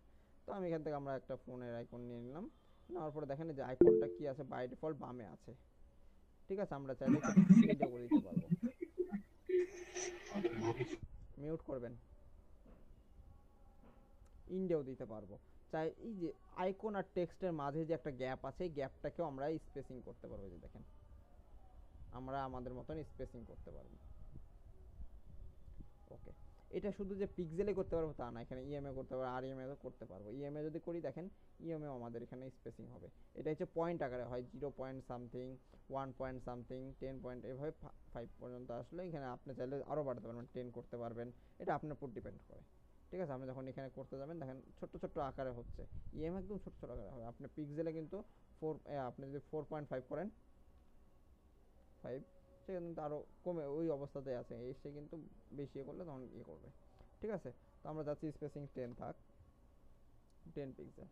তো আমি এখান থেকে আমরা একটা ফোনের আইকন নিয়ে নিলাম, নেওয়ার পরে দেখেন যে আইকনটা কি আছে, বাই ডিফল্ট বামে আছে, ঠিক আছে। আমরা চাইলে ইন্ডিয়া করে দিতে পারবো, মিউট করবেন, ইন্ডিয়াও দিতে পারবো। চাই এই যে আইকন আর টেক্সটের মাঝে যে একটা গ্যাপ আছে, এই গ্যাপটাকেও আমরা স্পেসিং করতে পারবো, যে দেখেন আমরা আমাদের মতন স্পেসিং করতে পারবো। ওকে, এটা শুধু যে পিক্সেলে করতে পারবো তা না, এখানে ইএমএ করতে পারবো, আর ইএমএ করতে পারবো। ইএমএ যদি করি দেখেন ইএমএ আমাদের এখানে স্পেসিং হবে, এটা হচ্ছে পয়েন্ট আকারে হয়, 0 point something, 1 point something, 10 point, এভাবে 5 পর্যন্ত আসলে এখানে আপনি চাইলে আরও বাড়াতে পারবেন, 10 করতে পারবেন, এটা আপনার উপর ডিপেন্ড করে, ঠিক আছে। আপনি যখন এখানে করতে যাবেন দেখেন ছোট্ট ছোট্ট আকারে হচ্ছে, ইএমএ একদম ছোট ছোট আকারে হবে। আপনি পিক্সেলে কিন্তু আপনি যদি 4.5 করেন, 5, সেখানে কিন্তু আরও কমে ওই অবস্থাতেই আছে, এসে কিন্তু বেশি করলে তখন ইয়ে করবে, ঠিক আছে। তো আমরা যাচ্ছি স্পেসিং 10 থাক, 10 পিক্সেল।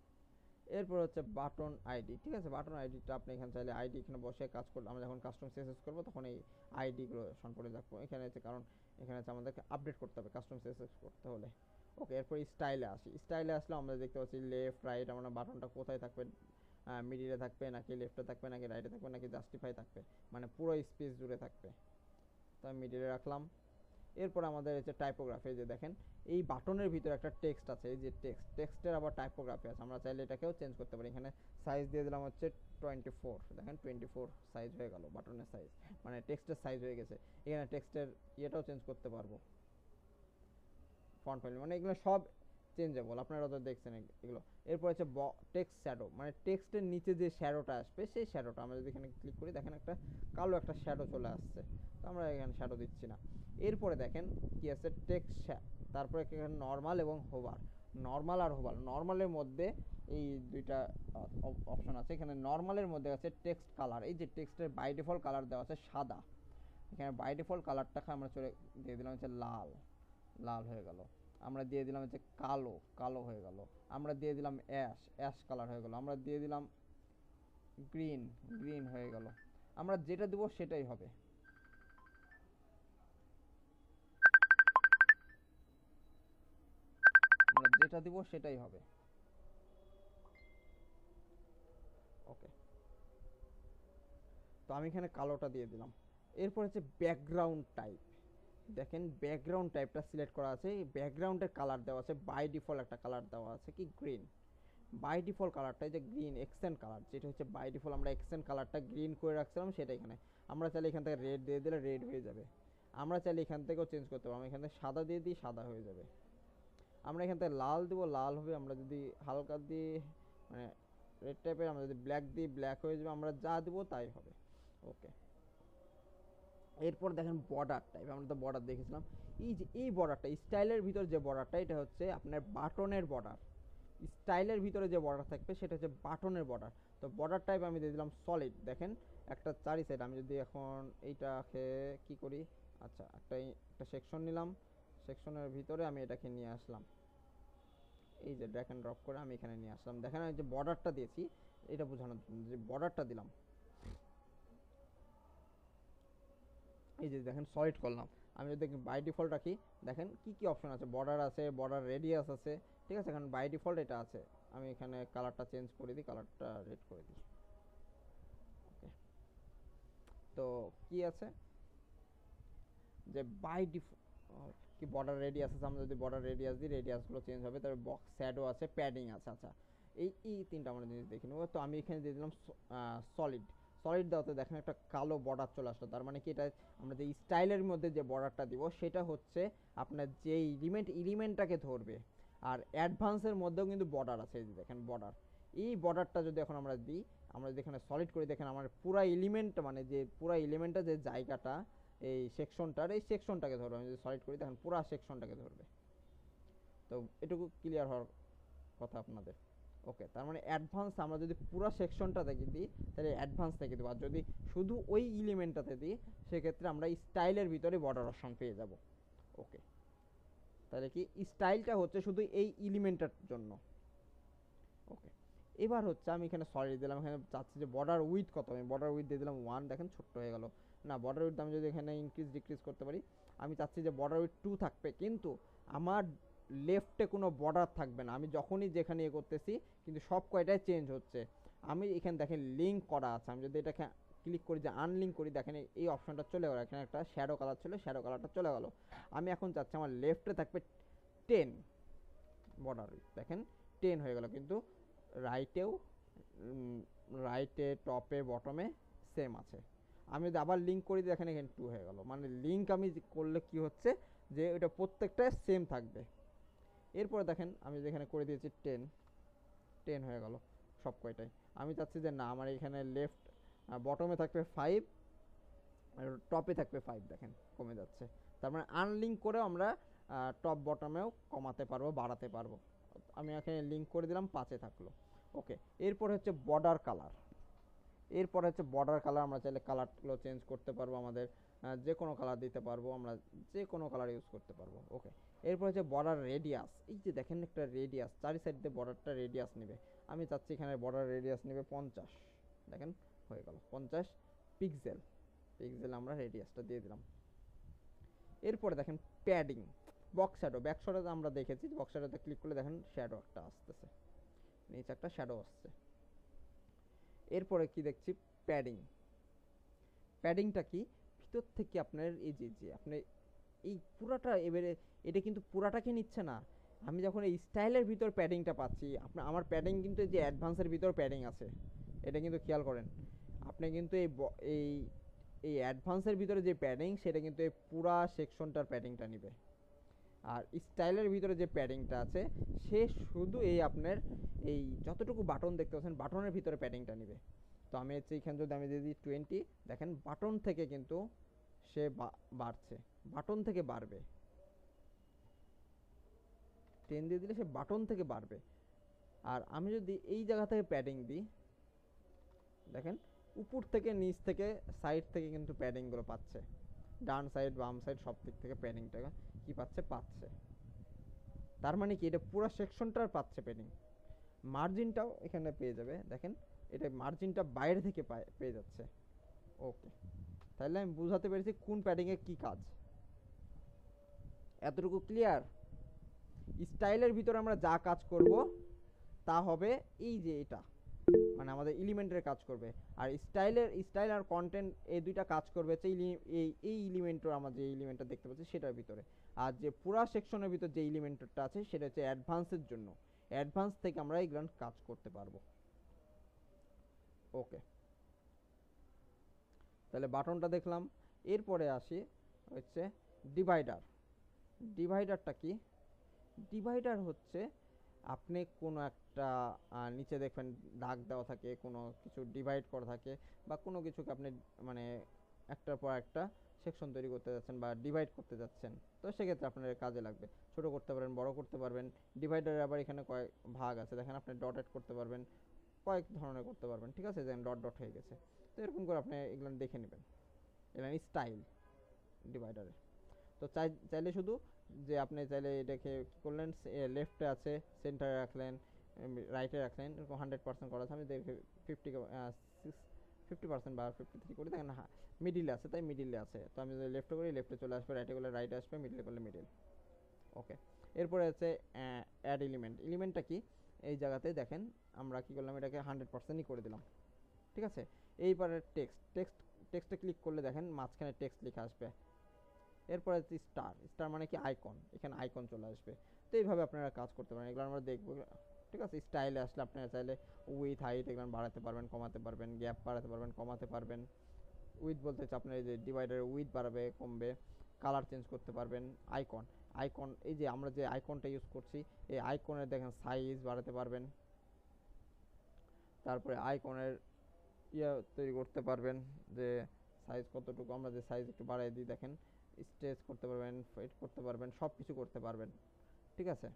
এরপর হচ্ছে বাটন আইডি, ঠিক আছে। বাটন আইডিটা আপনি এখানে চাইলে আইডি এখানে বসে কাজ করলে, আমরা যখন কাস্টম সিএসএস করবো তখন এই আইডিগুলো সম্পর্কে দেখবো এখানে হচ্ছে, কারণ এখানে হচ্ছে আমাদেরকে আপডেট করতে হবে কাস্টম সিএসএস করতে হলে। ওকে, এরপর স্টাইলে আসি, স্টাইলে আসলে আমরা দেখতে পাচ্ছি লেফট রাইট, আমরা বাটনটা কোথায় থাকবে, মিডিলে থাকবে নাকি লেফটে থাকবে নাকি রাইটে থাকবে নাকি জাস্টিফাই থাকবে, মানে পুরো স্পেস জুড়ে থাকবে। তো আমি মিডিলে রাখলাম। এরপর আমাদের হচ্ছে টাইপোগ্রাফি, যে দেখেন এই বাটনের ভিতরে একটা টেক্সট আছে, এই যে টেক্সটের আবার টাইপোগ্রাফি আছে, আমরা চাইলে এটাকেও চেঞ্জ করতে পারি। এখানে সাইজ দিয়ে দিলাম হচ্ছে 24, দেখেন 24 সাইজ হয়ে গেল, বাটনের সাইজ মানে টেক্সটের সাইজ হয়ে গেছে। এখানে টেক্সটের ইয়েটাও চেঞ্জ করতে পারবো, ফন্ট ফ্যামিলি, মানে এগুলো সব চেঞ্জেবল, আপনারা তো দেখছেন এগুলো। এরপর হচ্ছে টেক্সট শ্যাডো, মানে টেক্সটের নিচে যে শ্যাডোটা আসবে সেই শ্যাডোটা আমরা যদি এখানে ক্লিক করি, দেখেন একটা কালো একটা শ্যাডো চলে আসছে, তো আমরা এখানে শ্যাডো দিচ্ছি না। এরপরে দেখেন কি আছে, টেক্সট, তারপরে এখানে নর্মাল এবং হোভার। নর্মাল আর হোভার, নর্মালের মধ্যে এই দুইটা অপশন আছে। এখানে নর্মালের মধ্যে আছে টেক্সট কালার, এই যে টেক্সটের বাই ডিফল্ট কালার দেওয়া আছে সাদা, এখানে বাই ডিফল্ট কালারটাকে আমরা চলে দিয়ে দিলাম হচ্ছে লাল, লাল হয়ে গেল। আমরা দিয়ে দিলাম হচ্ছে কালো, কালো হয়ে গেল। আমরা দিয়ে দিলাম অ্যাশ, অ্যাশ কালার হয়ে গেল। আমরা দিয়ে দিলাম গ্রিন, গ্রিন হয়ে গেল। আমরা যেটা দেবো সেটাই হবে। আমরা যেটা দিব সেটাই হবে। ওকে, তো আমি এখানে কালোটা দিয়ে দিলাম। এরপর হচ্ছে ব্যাকগ্রাউন্ড টাইপ, দেখেন ব্যাকগ্রাউন্ড টাইপটা সিলেক্ট করা আছে, এই ব্যাকগ্রাউন্ডের কালার দেওয়া আছে বাই ডিফল্ট একটা কালার দেওয়া আছে কি গ্রিন। বাই ডিফল্ট কালারটা যে গ্রিন এক্সেন্ট কালার, যেটা হচ্ছে বাই ডিফল্ট আমরা এক্সেন্ট কালারটা গ্রিন করে রাখছিলাম সেটা এখানে। আমরা চাইলে এখান থেকে রেড দিয়ে দিলে রেড হয়ে যাবে। আমরা চাইলে এখান থেকেও চেঞ্জ করতে পারবো, এখান থেকে সাদা দিয়ে দিই সাদা হয়ে যাবে। আমরা এখান থেকে লাল দেবো লাল হবে। আমরা যদি হালকা দিই মানে রেড টাইপের, আমরা যদি ব্ল্যাক দিই ব্ল্যাক হয়ে যাবে। আমরা যা দেবো তাই হবে। ওকে, এরপর দেখেন বর্ডার টাইপ, আমরা তো বর্ডার দেখেছিলাম। এই যে এই বর্ডারটা স্টাইলের ভিতর যে বর্ডারটা, এটা হচ্ছে আপনার বাটনের বর্ডার। স্টাইলের ভিতরে যে বর্ডার থাকবে সেটা হচ্ছে বাটনের বর্ডার। তো বর্ডার টাইপ আমি দিয়ে দিলাম সলিড, দেখেন একটা চারি সাইড। আমি যদি এখন এইটাকে কি করি, আচ্ছা একটা সেকশন নিলাম, সেকশনের ভিতরে আমি এটাকে নিয়ে আসলাম, এই যে ড্র্যাগ এন্ড ড্রপ করে আমি এখানে নিয়ে আসলাম। দেখেন আমি যে বর্ডারটা দিয়েছি, এটা বোঝানোর জন্য যে বর্ডারটা দিলাম, এই যে দেখেন সলিড করলাম। আমি যদি বাই ডিফল্ট রাখি, দেখেন কি কি অপশন আছে, বর্ডার আছে, বর্ডার রেডিয়াস আছে, ঠিক আছে। এখন বাই ডিফল্ট এটা আছে। আমি এখানে কালারটা চেঞ্জ করে দিই, কালারটা রেড করে দিই। ওকে, তো কি আছে যে বাই ডিফল্ট কি বর্ডার রেডিয়াস আছে, আমরা যদি বর্ডার রেডিয়াস দিই রেডিয়াসগুলো চেঞ্জ হবে। তারপর বক্স শ্যাডো আছে, প্যাডিং আছে। আচ্ছা, এই তিনটা আমরা জিনিস দেখে নেবো। তো আমি এখানে দিয়ে দিলাম সলিড। সলিড দেওয়াতে দেখেন একটা কালো বর্ডার চলে আসলো, তার মানে কি এটা আমরা যে স্টাইলের মধ্যে যে বর্ডারটা দিব সেটা হচ্ছে আপনার যে এলিমেন্টটাকে ধরবে। আর অ্যাডভান্সের মধ্যেও কিন্তু বর্ডার আছে, এই যে দেখেন বর্ডার। এই বর্ডারটা যদি এখন আমরা দিই, আমরা যদি এখানে সলিড করি, দেখেন আমার পুরা এলিমেন্ট মানে যে পুরা এলিমেন্টটা যে জায়গাটা এই সেকশনটার, এই সেকশনটাকে ধরবে। আমি যদি সলিড করি দেখেন পুরা সেকশনটাকে ধরবে। তো এটুকু ক্লিয়ার হওয়ার কথা আপনাদের। ওকে, তার মানে অ্যাডভান্স আমরা যদি পুরো সেকশনটা থেকে দিই তাহলে অ্যাডভান্স থেকে দেবো, আর যদি শুধু ওই এলিমেন্টটাতে দিই সেক্ষেত্রে আমরা স্টাইলের ভিতরে বর্ডার অপশন পেয়ে যাব। ওকে, তাহলে কি স্টাইলটা হচ্ছে শুধু এই এলিমেন্টের জন্য। ওকে, এবার হচ্ছে আমি এখানে সরি দিলাম, এখানে চাচ্ছি যে বর্ডার উইথ কত, আমি বর্ডার উইথ দিয়ে দিলাম 1, দেখেন ছোট্ট হয়ে গেল। না, বর্ডার উইথ আমি যদি এখানে ইনক্রিজ ডিক্রিজ করতে পারি, আমি চাচ্ছি যে বর্ডার উইথ 2 থাকবে, কিন্তু আমার লেফটে কোনো বর্ডার থাকবে না। আমি যখনই যেখানে ইয়ে করতেছি কিন্তু সব কয়টাই চেঞ্জ হচ্ছে। আমি এখানে দেখেন লিঙ্ক করা আছে, আমি যদি এটাকে ক্লিক করি যে আনলিঙ্ক করি, দেখেন এই অপশনটা চলে গেল। এখানে একটা শ্যাডো কালার ছিল, শ্যাডো কালারটা চলে গেল। আমি এখন চাচ্ছি আমার লেফটে থাকবে 10 বর্ডার উইথ, দেখেন 10 হয়ে গেল, কিন্তু রাইটেও রাইটে টপে বটমে সেম আছে। আমি যদি আবার লিঙ্ক করি দেখেন এখানে 2 হয়ে গেল, মানে লিঙ্ক আমি করলে কি হচ্ছে যে এটা প্রত্যেকটা সেম থাকবে। এরপরে দেখেন আমি যেখানে করে দিয়েছি 10, 10 হয়ে গেল সব কয়টাই। আমি চাচ্ছি যে না, আমার এখানে লেফট বটমে থাকবে 5 আর টপে থাকবে 5, দেখেন কমে যাচ্ছে। তার মানে আনলিঙ্ক করেও আমরা টপ বটমেও কমাতে পারবো বাড়াতে পারবো। আমি এখানে লিঙ্ক করে দিলাম 5-এ থাকলো। ওকে, এরপর হচ্ছে বর্ডার কালার। এরপর হচ্ছে বর্ডার কালার, আমরা চাইলে কালারগুলো চেঞ্জ করতে পারবো, আমাদের যে কোনো কালার দিতে পারবো, আমরা যে কোনো কালার ইউজ করতে পারবো। ওকে, এরপর হচ্ছে বর্ডার রেডিয়াস, এই যে দেখেন একটা রেডিয়াস, চারি সাইড দিয়ে বর্ডারটা রেডিয়াস নেবে। আমি চাচ্ছি এখানে বর্ডার রেডিয়াস নেবে 50, দেখেন হয়ে গেল 50 পিক্সেল। পিক্সেল আমরা রেডিয়াসটা দিয়ে দিলাম। এরপরে দেখেন প্যাডিং, বক্স শ্যাডো। ব্যাক শ্যাডোতে আমরা দেখেছি, বক্স শ্যাডোতে ক্লিক করলে দেখেন শ্যাডো একটা আসতেছে, নিচে একটা শ্যাডো আসছে। এরপরে কি দেখছি, প্যাডিং। প্যাডিংটা কি, ভিতর থেকে আপনার এই যে আপনি এই পুরাটা এবারে এটা কিন্তু পুরাটাকে নিচ্ছে না। আমি যখন এই স্টাইলের ভিতর প্যাডিংটা পাচ্ছি, আপনার আমার প্যাডিং কিন্তু এই যে অ্যাডভান্সের ভিতর প্যাডিং আছে, এটা কিন্তু খেয়াল করেন। আপনি কিন্তু এই এই অ্যাডভান্সের ভিতরে যে প্যাডিং, সেটা কিন্তু এই পুরা সেকশনটার প্যাডিংটা নিবে। আর স্টাইলের ভিতরে যে প্যাডিংটা আছে, সে শুধু এই আপনার এই যতটুকু বাটন দেখতে পাচ্ছেন বাটনের ভিতরে প্যাডিংটা নিবে। তো আমি হচ্ছে এখানে যদি আমি দিয়ে দিই 20, দেখেন বাটন থেকে কিন্তু সে বাড়ছে, বাটন থেকে বাড়বে। 10 দিয়ে দিলে সে বাটন থেকে বাড়বে। আর আমি যদি এই জায়গা থেকে প্যাডিং দিই, দেখেন উপর থেকে নিচ থেকে সাইড থেকে কিন্তু প্যাডিংগুলো পাচ্ছে, ডান সাইড বাম সাইড সব দিক থেকে প্যাডিংটা কি পাচ্ছে। তার মানে কি এটা পুরো সেকশনটার পাচ্ছে প্যাডিং। মার্জিনটাও এখানে পেয়ে যাবে, দেখেন এটা মার্জিনটা বাইরে থেকে পেয়ে যাচ্ছে। ওকে, তাহলে আমি বুঝাতে পেরেছি কোন প্যাডিংয়ে কি কাজ। এতটুকু ক্লিয়ার? স্টাইলের ভিতরে আমরা যা কাজ করব তা হবে এই যে এটা, মানে আমাদের এলিমেন্টের কাজ করবে। আর স্টাইল আর কন্টেন্ট এই দুইটা কাজ করবে হচ্ছে এই এলিমেন্টর, আমরা যে এলিমেন্টটা দেখতে পাচ্ছি সেটার ভিতরে। আর যে পুরা সেকশনের ভিতর যে এলিমেন্টটা আছে সেটা হচ্ছে অ্যাডভান্সের জন্য, অ্যাডভান্স থেকে আমরা এইগুলো কাজ করতে পারবো। ওকে, তাহলে বাটনটা দেখলাম। এরপরে আসি হচ্ছে ডিভাইডার। ডিভাইডারটা কি? ডিভাইডার হচ্ছে আপনি কোনো একটা নিচে দেখবেন দাগ দেওয়া থাকে, কোনো কিছু ডিভাইড করা থাকে, বা কোনো কিছুকে আপনি মানে একটার পর একটা সেকশন তৈরি করতে যাচ্ছেন বা ডিভাইড করতে যাচ্ছেন, তো সেক্ষেত্রে আপনার কাজে লাগবে। ছোট করতে পারবেন, বড় করতে পারবেন। ডিভাইডারের আবার এখানে কয়েক ভাগ আছে, দেখেন আপনি ডট এড করতে পারবেন, কয়েক ধরনের করতে পারবেন, ঠিক আছে, যেমন ডট ডট হয়ে গেছে। তো এরকম করে আপনি এগুলো দেখে নেবেন, এগুলো স্টাইল ডিভাইডারে। তো চাইলে শুধু যে আপনি চাইলে এটাকে কী করলেন, লেফটে আছে সেন্টারে রাখলেন, রাইটে রাখলেন, এরকম 100% করা আছে। আমি দেখে 50% বা 53 করি, দেখেন হ্যাঁ মিডিলে আছে, তাই মিডিলে আছে। তো আমি যদি লেফটে করি লেফটে চলে আসবে, রাইটে করলে রাইটে আসবে, মিডিলে করলে মিডিল। ওকে, এরপরে আছে অ্যাড এলিমেন্ট। এলিমেন্টটা কি? এই জায়গাতে দেখেন আমরা কি করলাম, এটাকে 100%ই করে দিলাম, ঠিক আছে। এইবারে টেক্সটে ক্লিক করলে দেখেন মাঝখানে টেক্সট লেখা আসবে। এরপরে হচ্ছে স্টার। স্টার মানে কি? আইকন, এখানে আইকন চলে আসবে। তো এইভাবে আপনারা কাজ করতে পারেন, এগুলো আমরা দেখবো, ঠিক আছে। স্টাইলে আসলে আপনারা চাইলে উইথ হাইট এগুলো বাড়াতে পারবেন, কমাতে পারবেন, গ্যাপ বাড়াতে পারবেন, কমাতে পারবেন। উইথ বলতে হচ্ছে আপনার এই যে ডিভাইডারের উইথ বাড়াবে কমবে, কালার চেঞ্জ করতে পারবেন। আইকন এই যে আমরা যে আইকনটা ইউজ করছি, এই আইকনের দেখেন সাইজ বাড়াতে পারবেন। তারপরে আইকনের তৈরি করতে পারবেন, যে সাইজ কতটুকু, আমরা যে সাইজ একটু বাড়াই দিই, দেখেন স্ট্রেচ করতে পারবেন, ফিট করতে পারবেন, সব কিছু করতে পারবেন, ঠিক আছে।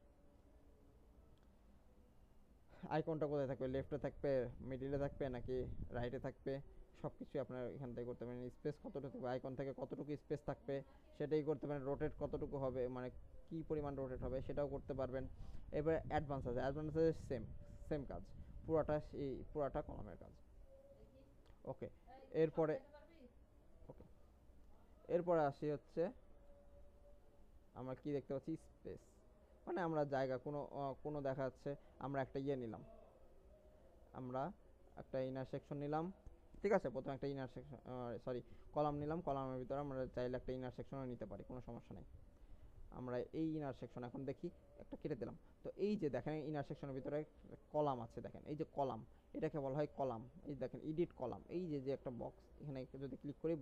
আইকনটা কোথায় থাকবে? লেফটে থাকবে, মিডিলে থাকবে, নাকি রাইটে থাকবে? সব কিছুই আপনার এখান থেকে করতে পারেন। স্পেস কতটুকু থাকবে, আইকন থেকে কতটুকু স্পেস থাকবে সেটাই করতে পারেন। রোটেট কতটুকু হবে, মানে কি পরিমাণ রোটেট হবে সেটাও করতে পারবেন। এবারে অ্যাডভান্স আছে সেম সেম কাজ, পুরাটা কলামের কাজ। ওকে, এরপরে ওকে, এরপরে আসি হচ্ছে আমরা কি দেখতে পাচ্ছি, স্পেস। মানে আমরা জায়গা কোনো দেখা যাচ্ছে আমরা একটা নিলাম, আমরা একটা ইনার সেকশন নিলাম, ঠিক আছে। প্রথমে একটা ইনার সেকশন, সরি, কলাম নিলাম, কলামের ভিতরে আমরা চাইলে একটা ইনার সেকশনও নিতে পারি, কোনো সমস্যা নেই। আমরা এই ইনার সেকশন এখন দেখি, একটা কেটে দিলাম। তো এই যে দেখেন ইনার সেকশনের ভিতরে কলাম আছে, দেখেন এই যে কলাম, এটাকে বলা হয় কলাম। এই দেখেন এডিট কলাম, এই যে যে একটা বক্স, এখানে যদি ক্লিক করি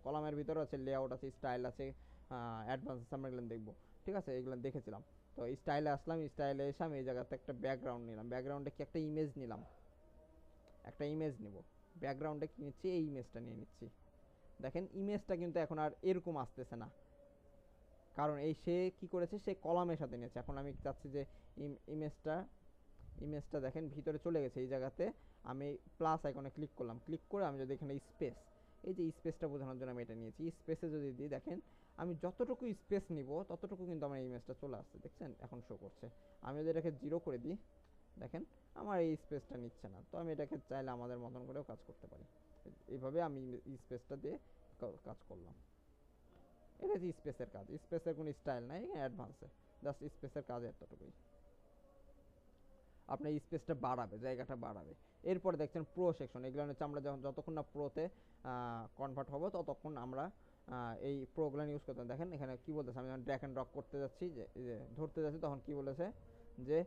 কলামের ভিতরে আছে লেআউট আছে, স্টাইল আছে, অ্যাডভান্স আছে, আমরা এগুলো দেখবো, ঠিক আছে, এগুলো দেখেছিলাম। তো স্টাইলে আসলাম, স্টাইলে এসে আমি এই জায়গাতে একটা ব্যাকগ্রাউন্ড নিলাম, ব্যাকগ্রাউন্ডে কি একটা ইমেজ নিলাম, একটা ইমেজ নিব। ব্যাকগ্রাউন্ডে কি নিচ্ছি? এই ইমেজটা নিয়ে নিচ্ছি। দেখেন ইমেজটা কিন্তু এখন আর এরকম আসতেছে না, কারণ এই সে কি করেছে, সে কলামের সাথে নিয়েছে। এখন আমি চাচ্ছি যে ইমেজটা ইমেজটা দেখেন ভিতরে চলে গেছে। এই জায়গাতে আমি প্লাস আইকনে ক্লিক করলাম, ক্লিক করে আমি যদি এখানে স্পেস, এই যে স্পেসটা বোঝানোর জন্য আমি এটা নিয়েছি, স্পেসে যদি দিই দেখেন আমি যতটুকু স্পেস নিব ততটুকু কিন্তু আমার ইমেজটা চলে আসছে, দেখছেন এখন শো করছে। আমি যদি এটাকে 0 করে দিই, দেখেন আমার এই স্পেসটা নিচ্ছে না। তো আমি এটাকে চাইলে আমাদের মতন করেও কাজ করতে পারি। এইভাবে আমি স্পেসটা দিয়ে কাজ করলাম। এটা হচ্ছে স্পেসের কাজ। স্পেসের কোনো স্টাইল নাই অ্যাডভান্সে, জাস্ট স্পেসের কাজ এতটুকুই। আপনার স্পেসটা বাড়াবে, জায়গাটা বাড়াবে। এরপরে দেখছেন প্রো সেকশন, এগুলো হচ্ছে আমরা যতক্ষণ না প্রোতে কনভার্ট হব ততক্ষণ আমরা এই প্রোগুলো ইউজ করতে হবে। দেখেন এখানে কি বলতেছে, আমি যখন ড্র্যাগ এন্ড ড্রপ করতে যাচ্ছি, যে এই যে ধরতে যাচ্ছি, তখন কি বলেছে যে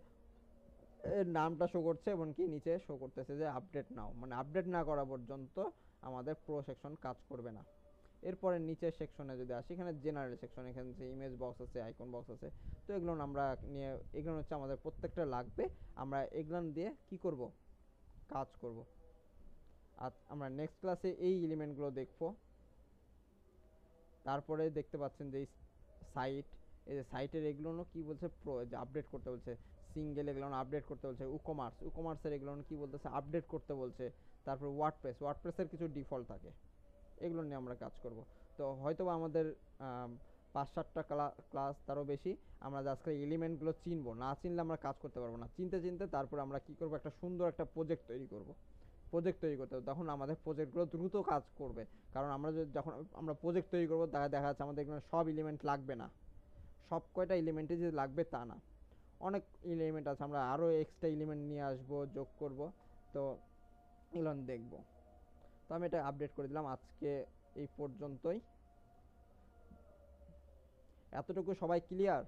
এর নামটা শো করছে এবং কি নিচে শো করতেছে যে আপডেট নাও, মানে আপডেট না করা পর্যন্ত আমাদের প্রো সেকশন কাজ করবে না। এরপরে নিচের সেকশনে যদি আসি, এখানে জেনারেল সেকশন, এখানে যে ইমেজ বক্স আছে, আইকন বক্স আছে, তো এগুলো আমরা নিয়ে, এগুলো হচ্ছে আমাদের প্রত্যেকটা লাগবে। আমরা এগুলো দিয়ে কি করব, কাজ করব। আর আমরা নেক্সট ক্লাসে এই এলিমেন্টগুলো দেখবো। তারপরে দেখতে পাচ্ছেন যে সাইট, এই যে সাইটের এগুলো কি বলছে, প্রো যে আপডেট করতে বলছে, সিঙ্গেল এগুলো আপডেট করতে বলছে, উকমার্সের এগুলো কি বলতেছে, আপডেট করতে বলছে। তারপর ওয়ার্ডপ্রেসের কিছু ডিফল্ট থাকে, এগুলো নিয়ে আমরা কাজ করব। তো হয়তোবা আমাদের 5-7টা ক্লাস তারও বেশি, আমরা আজকে এলিমেন্টগুলো চিনবো, না চিনলে আমরা কাজ করতে পারবো না। চিনতে চিনতে তারপর আমরা কি করব, একটা সুন্দর একটা প্রজেক্ট তৈরি করব। প্রজেক্ট তৈরি করতে হবে, তখন আমাদের প্রজেক্টগুলো দ্রুত কাজ করবে। কারণ আমরা যখন আমরা প্রজেক্ট তৈরি করবো, দেখা যাচ্ছে আমাদের এখানে সব এলিমেন্ট লাগবে না, সব কয়টা এলিমেন্টে যে লাগবে তা না, অনেক এলিমেন্ট আছে, আমরা আরও এক্সট্রা এলিমেন্ট নিয়ে আসবো, যোগ করব। তো এগুলো দেখবো। তো আমি এটা আপডেট করে দিলাম। আজকে এই পর্যন্তই, এতটুকু সবাই ক্লিয়ার?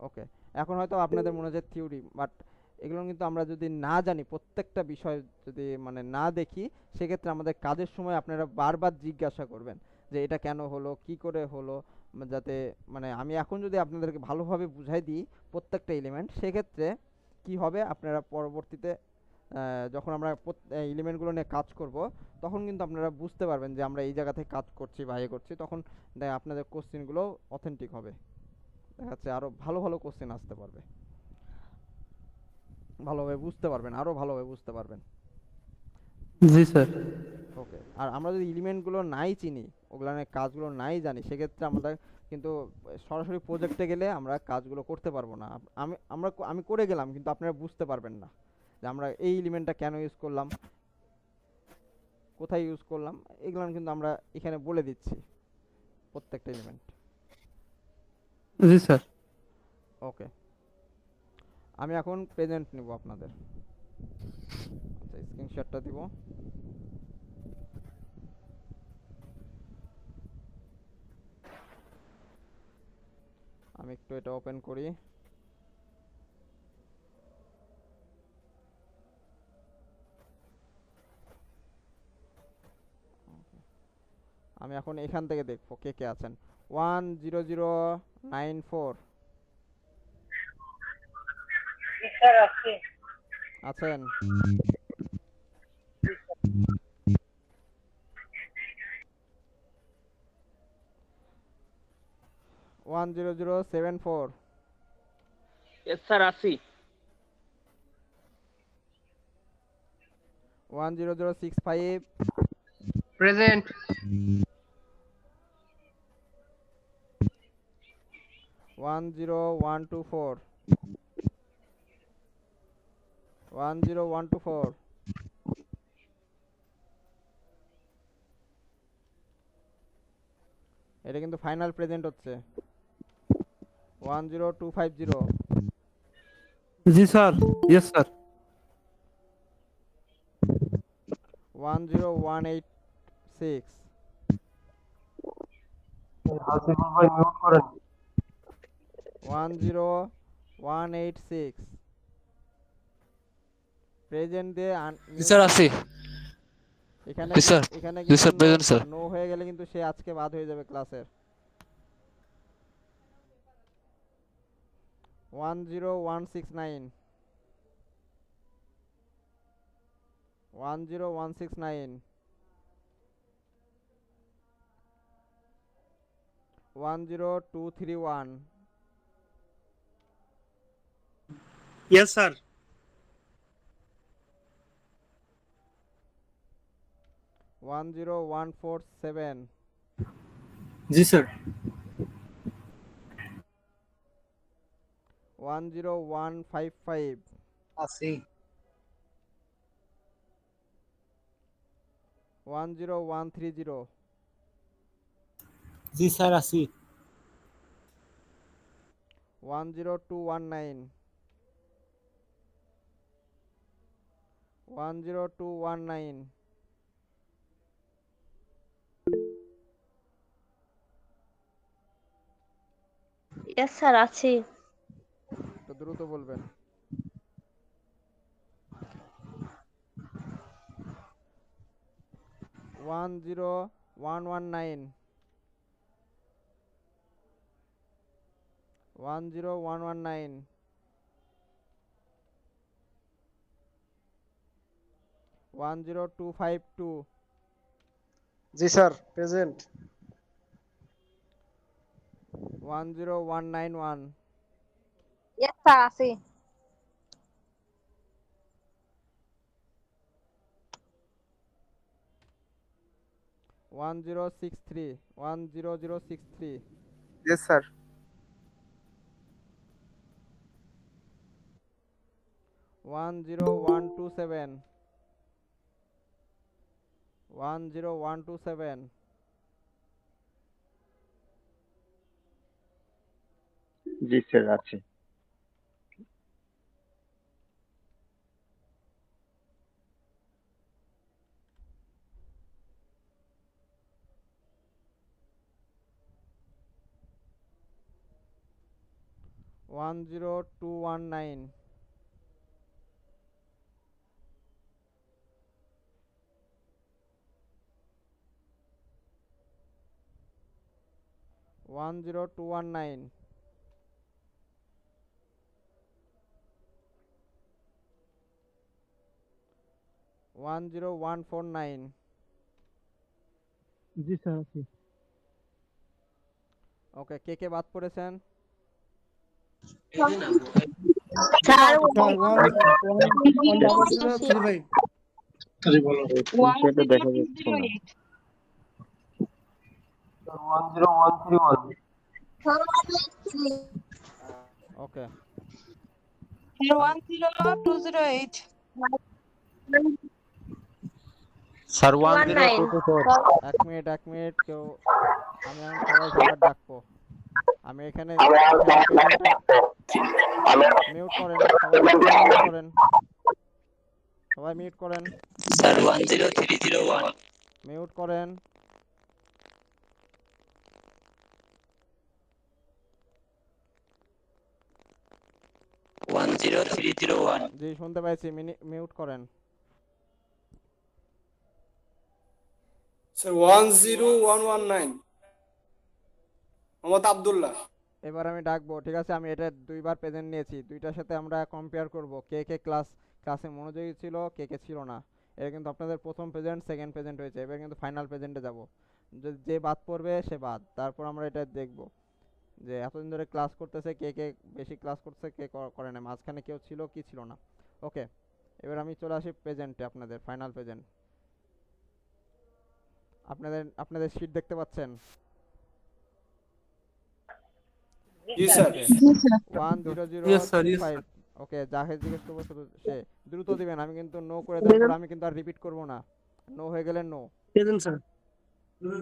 ওকে। এখন হয়তো আপনাদের মনে হচ্ছে থিওরি, বাট এগুলো কিন্তু আমরা যদি না জানি, প্রত্যেকটা বিষয় যদি মানে না দেখি, সেক্ষেত্রে আমাদের কাজের সময় আপনারা বারবার জিজ্ঞাসা করবেন যে এটা কেন হলো, কি করে হলো, যাতে মানে আমি এখন যদি আপনাদেরকে ভালোভাবে বুঝাই দিই প্রত্যেকটা এলিমেন্ট, সেক্ষেত্রে কি হবে, আপনারা পরবর্তীতে যখন আমরা এলিমেন্টগুলো নিয়ে কাজ করব, তখন কিন্তু আপনারা বুঝতে পারবেন যে আমরা এই জায়গা থেকে কাজ করছি বা ইয়ে করছি, তখন আপনাদের কোশ্চেনগুলো অথেন্টিক হবে, দেখা যাচ্ছে আরো ভালো ভালো কোশ্চেন আসতে পারবে, ভালোভাবে বুঝতে পারবেন, আরো ভালোভাবে বুঝতে পারবেন। জি স্যার। ওকে। আর আমরা যদি এলিমেন্টগুলো নাই চিনি, ওগুলো নিয়ে কাজগুলো নাই জানি, সেক্ষেত্রে আমাদের কিন্তু সরাসরি প্রজেক্টে গেলে আমরা কাজগুলো করতে পারবো না। আমি করে গেলাম, কিন্তু আপনারা বুঝতে পারবেন না যে আমরা এই এলিমেন্টটা কেন ইউজ করলাম, কোথায় ইউজ করলাম, এগুলো কিন্তু আমরা এখানে বলে দিচ্ছি প্রত্যেকটা এলিমেন্ট। জি স্যার। ওকে। আমি এখন প্রেজেন্ট নিব আপনাদের। আচ্ছা, স্ক্রিনশটটা দিব। আমি একটু এটা ওপেন করি। আমি এখন এখান থেকে দেখবো কে কে আছেন। 10094 স্যার আছে। আছেন? 10074, এস স্যার আছি। 10065, প্রেজেন্ট। 10124, 10124, এটা কিন্তু ফাইনাল প্রেজেন্ট হচ্ছে। 10250, জি স্যার। Yes sir. 10186, হাসিবুল ভাই মিউট করেন। 10186, প্রেজেন্ট দিয়ে জি স্যার আছি। এখানে জি স্যার। এখানে জি কিন্তু স্যার, প্রেজেন্ট স্যার। নো হয়ে গেলে কিন্তু সে আজকে বাদ হয়ে যাবে ক্লাসের। 10169, 10169, 10231, ইয়েস স্যার। 10147, জি স্যার। 10155, আছি। 10130, জি স্যার আছি। 10219, 10219, ইয়েস স্যার আছি। একটু দ্রুত বলবেন। 10119 10119 10252 জি স্যার প্রেজেন্ট 10191 ইয়েস স্যার আছি। 1063 10063 ইয়েস স্যার 10127 10127 জি স্যার আছে। 10219 10219 10149 জি স্যার আছি। ওকে, কে কে বাদ পড়েছেন? স্যার স্ক্রিনশটে দেখা যাচ্ছে না। 10131 ওকে, 10208 স্যার 19 1024 এক মিনিট কেউ, আমি এখন সবাইকে আবার ডাকবো। আমি এখানে মিউট করেন, সবাই মিউট করেন, সবাই মিউট করেন, স্যার 10301 মিউট করেন। 10301 জি শুনতে পাইছি, মিউট করেন। স্যার 10119 মোহাম্মদ আব্দুল্লাহ এবার আমি ডাকবো, ঠিক আছে? আমি এটা দুইবার প্রেজেন্ট নিয়েছি, দুইটার সাথে আমরা কম্পেয়ার করব কে কে ক্লাসে মনোযোগী ছিল, কে কে ছিল না। এটা কিন্তু আপনাদের প্রথম প্রেজেন্ট, সেকেন্ড প্রেজেন্ট হয়েছে, এবার কিন্তু ফাইনাল প্রেজেন্টে যাব। যে বাদ পড়বে সে বাদ, তারপর আমরা এটা দেখব যে এতদিন ধরে ক্লাস করতেছে কে কে বেশি ক্লাস করছে, কে করে না, মাঝখানে কেউ ছিল কি ছিল না। ওকে, এবার আমি চলে আসি প্রেজেন্টে, আপনাদের ফাইনাল প্রেজেন্ট। আপনাদের শীট দেখতে পাচ্ছেন? জি স্যার ওকে, 10035। ওকে, যাকে জিজ্ঞেস করবো শুধু সে দ্রুত দিবেন, আমি কিন্তু নো করে দেওয়ার পর আমি কিন্তু আর রিপিট করব না। নো হয়ে গেলে no. Present sir.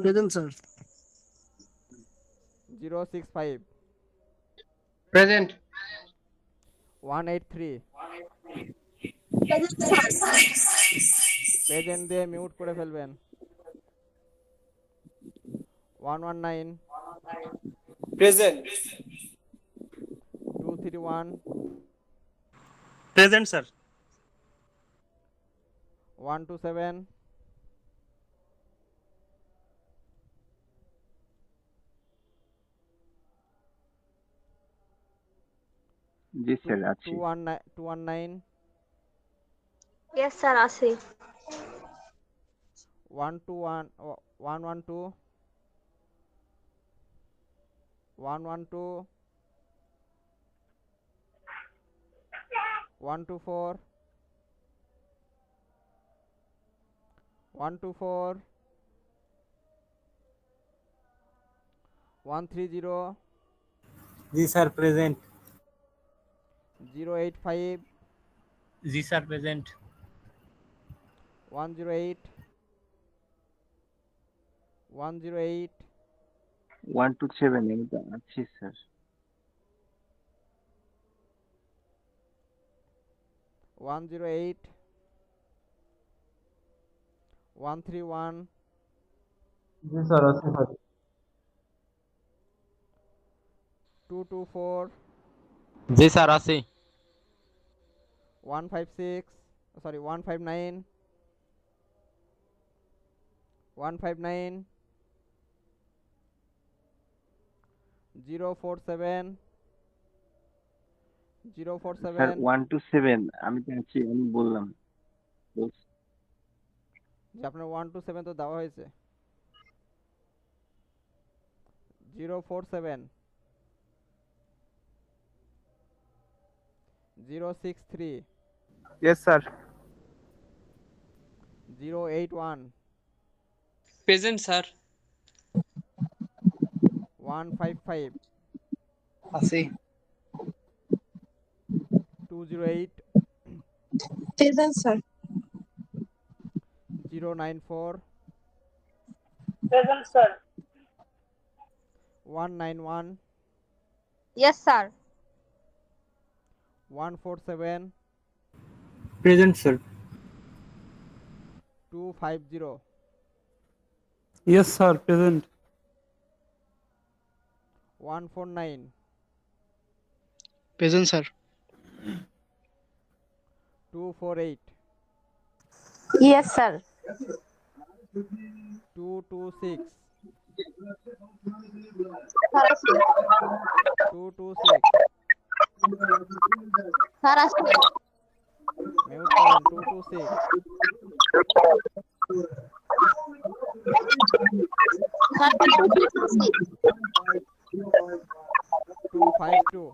Present sir. 065 present 183 present দিয়ে মিউট করে ফেলবেন। 119 প্রেজেন্ট 231 প্রেজেন্ট স্যার। 127 জি স্যার আছি। 219 ইয়েস স্যার আছি। 121 112 112 124 124 130 জি স্যার প্রেজেন্ট। 085 জি স্যার প্রেজেন্ট। 108 108 127 আমি তো আছি স্যার। 108 131 জি স্যার আছে স্যার। 224 জি স্যার আছি 156 sorry 159 159 047 স্যার 047 127 আমি তো আছি, আমি বললাম। যে আপনার 127 তো দেওয়া হয়েছে 047 063 Yes, sir. 081 Present, sir. 155 আছি। 208 Present, sir. 094 Present, sir. 191 Yes, sir. 147 Present, sir. 250 Yes, sir. Present. 149 Present, sir. 248 Yes, sir. 226 Sir, 226 sir, mute করেন 226 252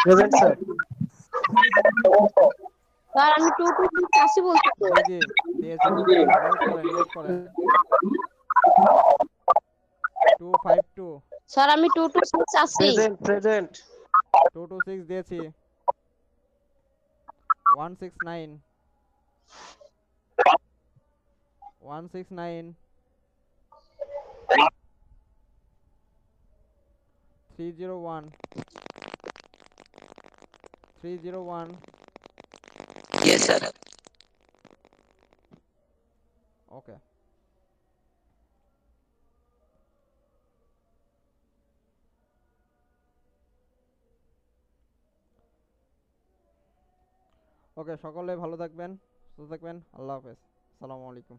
Present, sir. স্যার আমি 226 বলছি তো। জি জি দিয়েছি মিউট করেন 252 স্যার আমি 226 আছি। Present. 226 দিয়েছি 169 169 301 301 Yes, sir. ওকে ওকে সকলে ভালো থাকবেন সুস্থ থাকবেন আল্লাহ হাফেজ আসসালামু আলাইকুম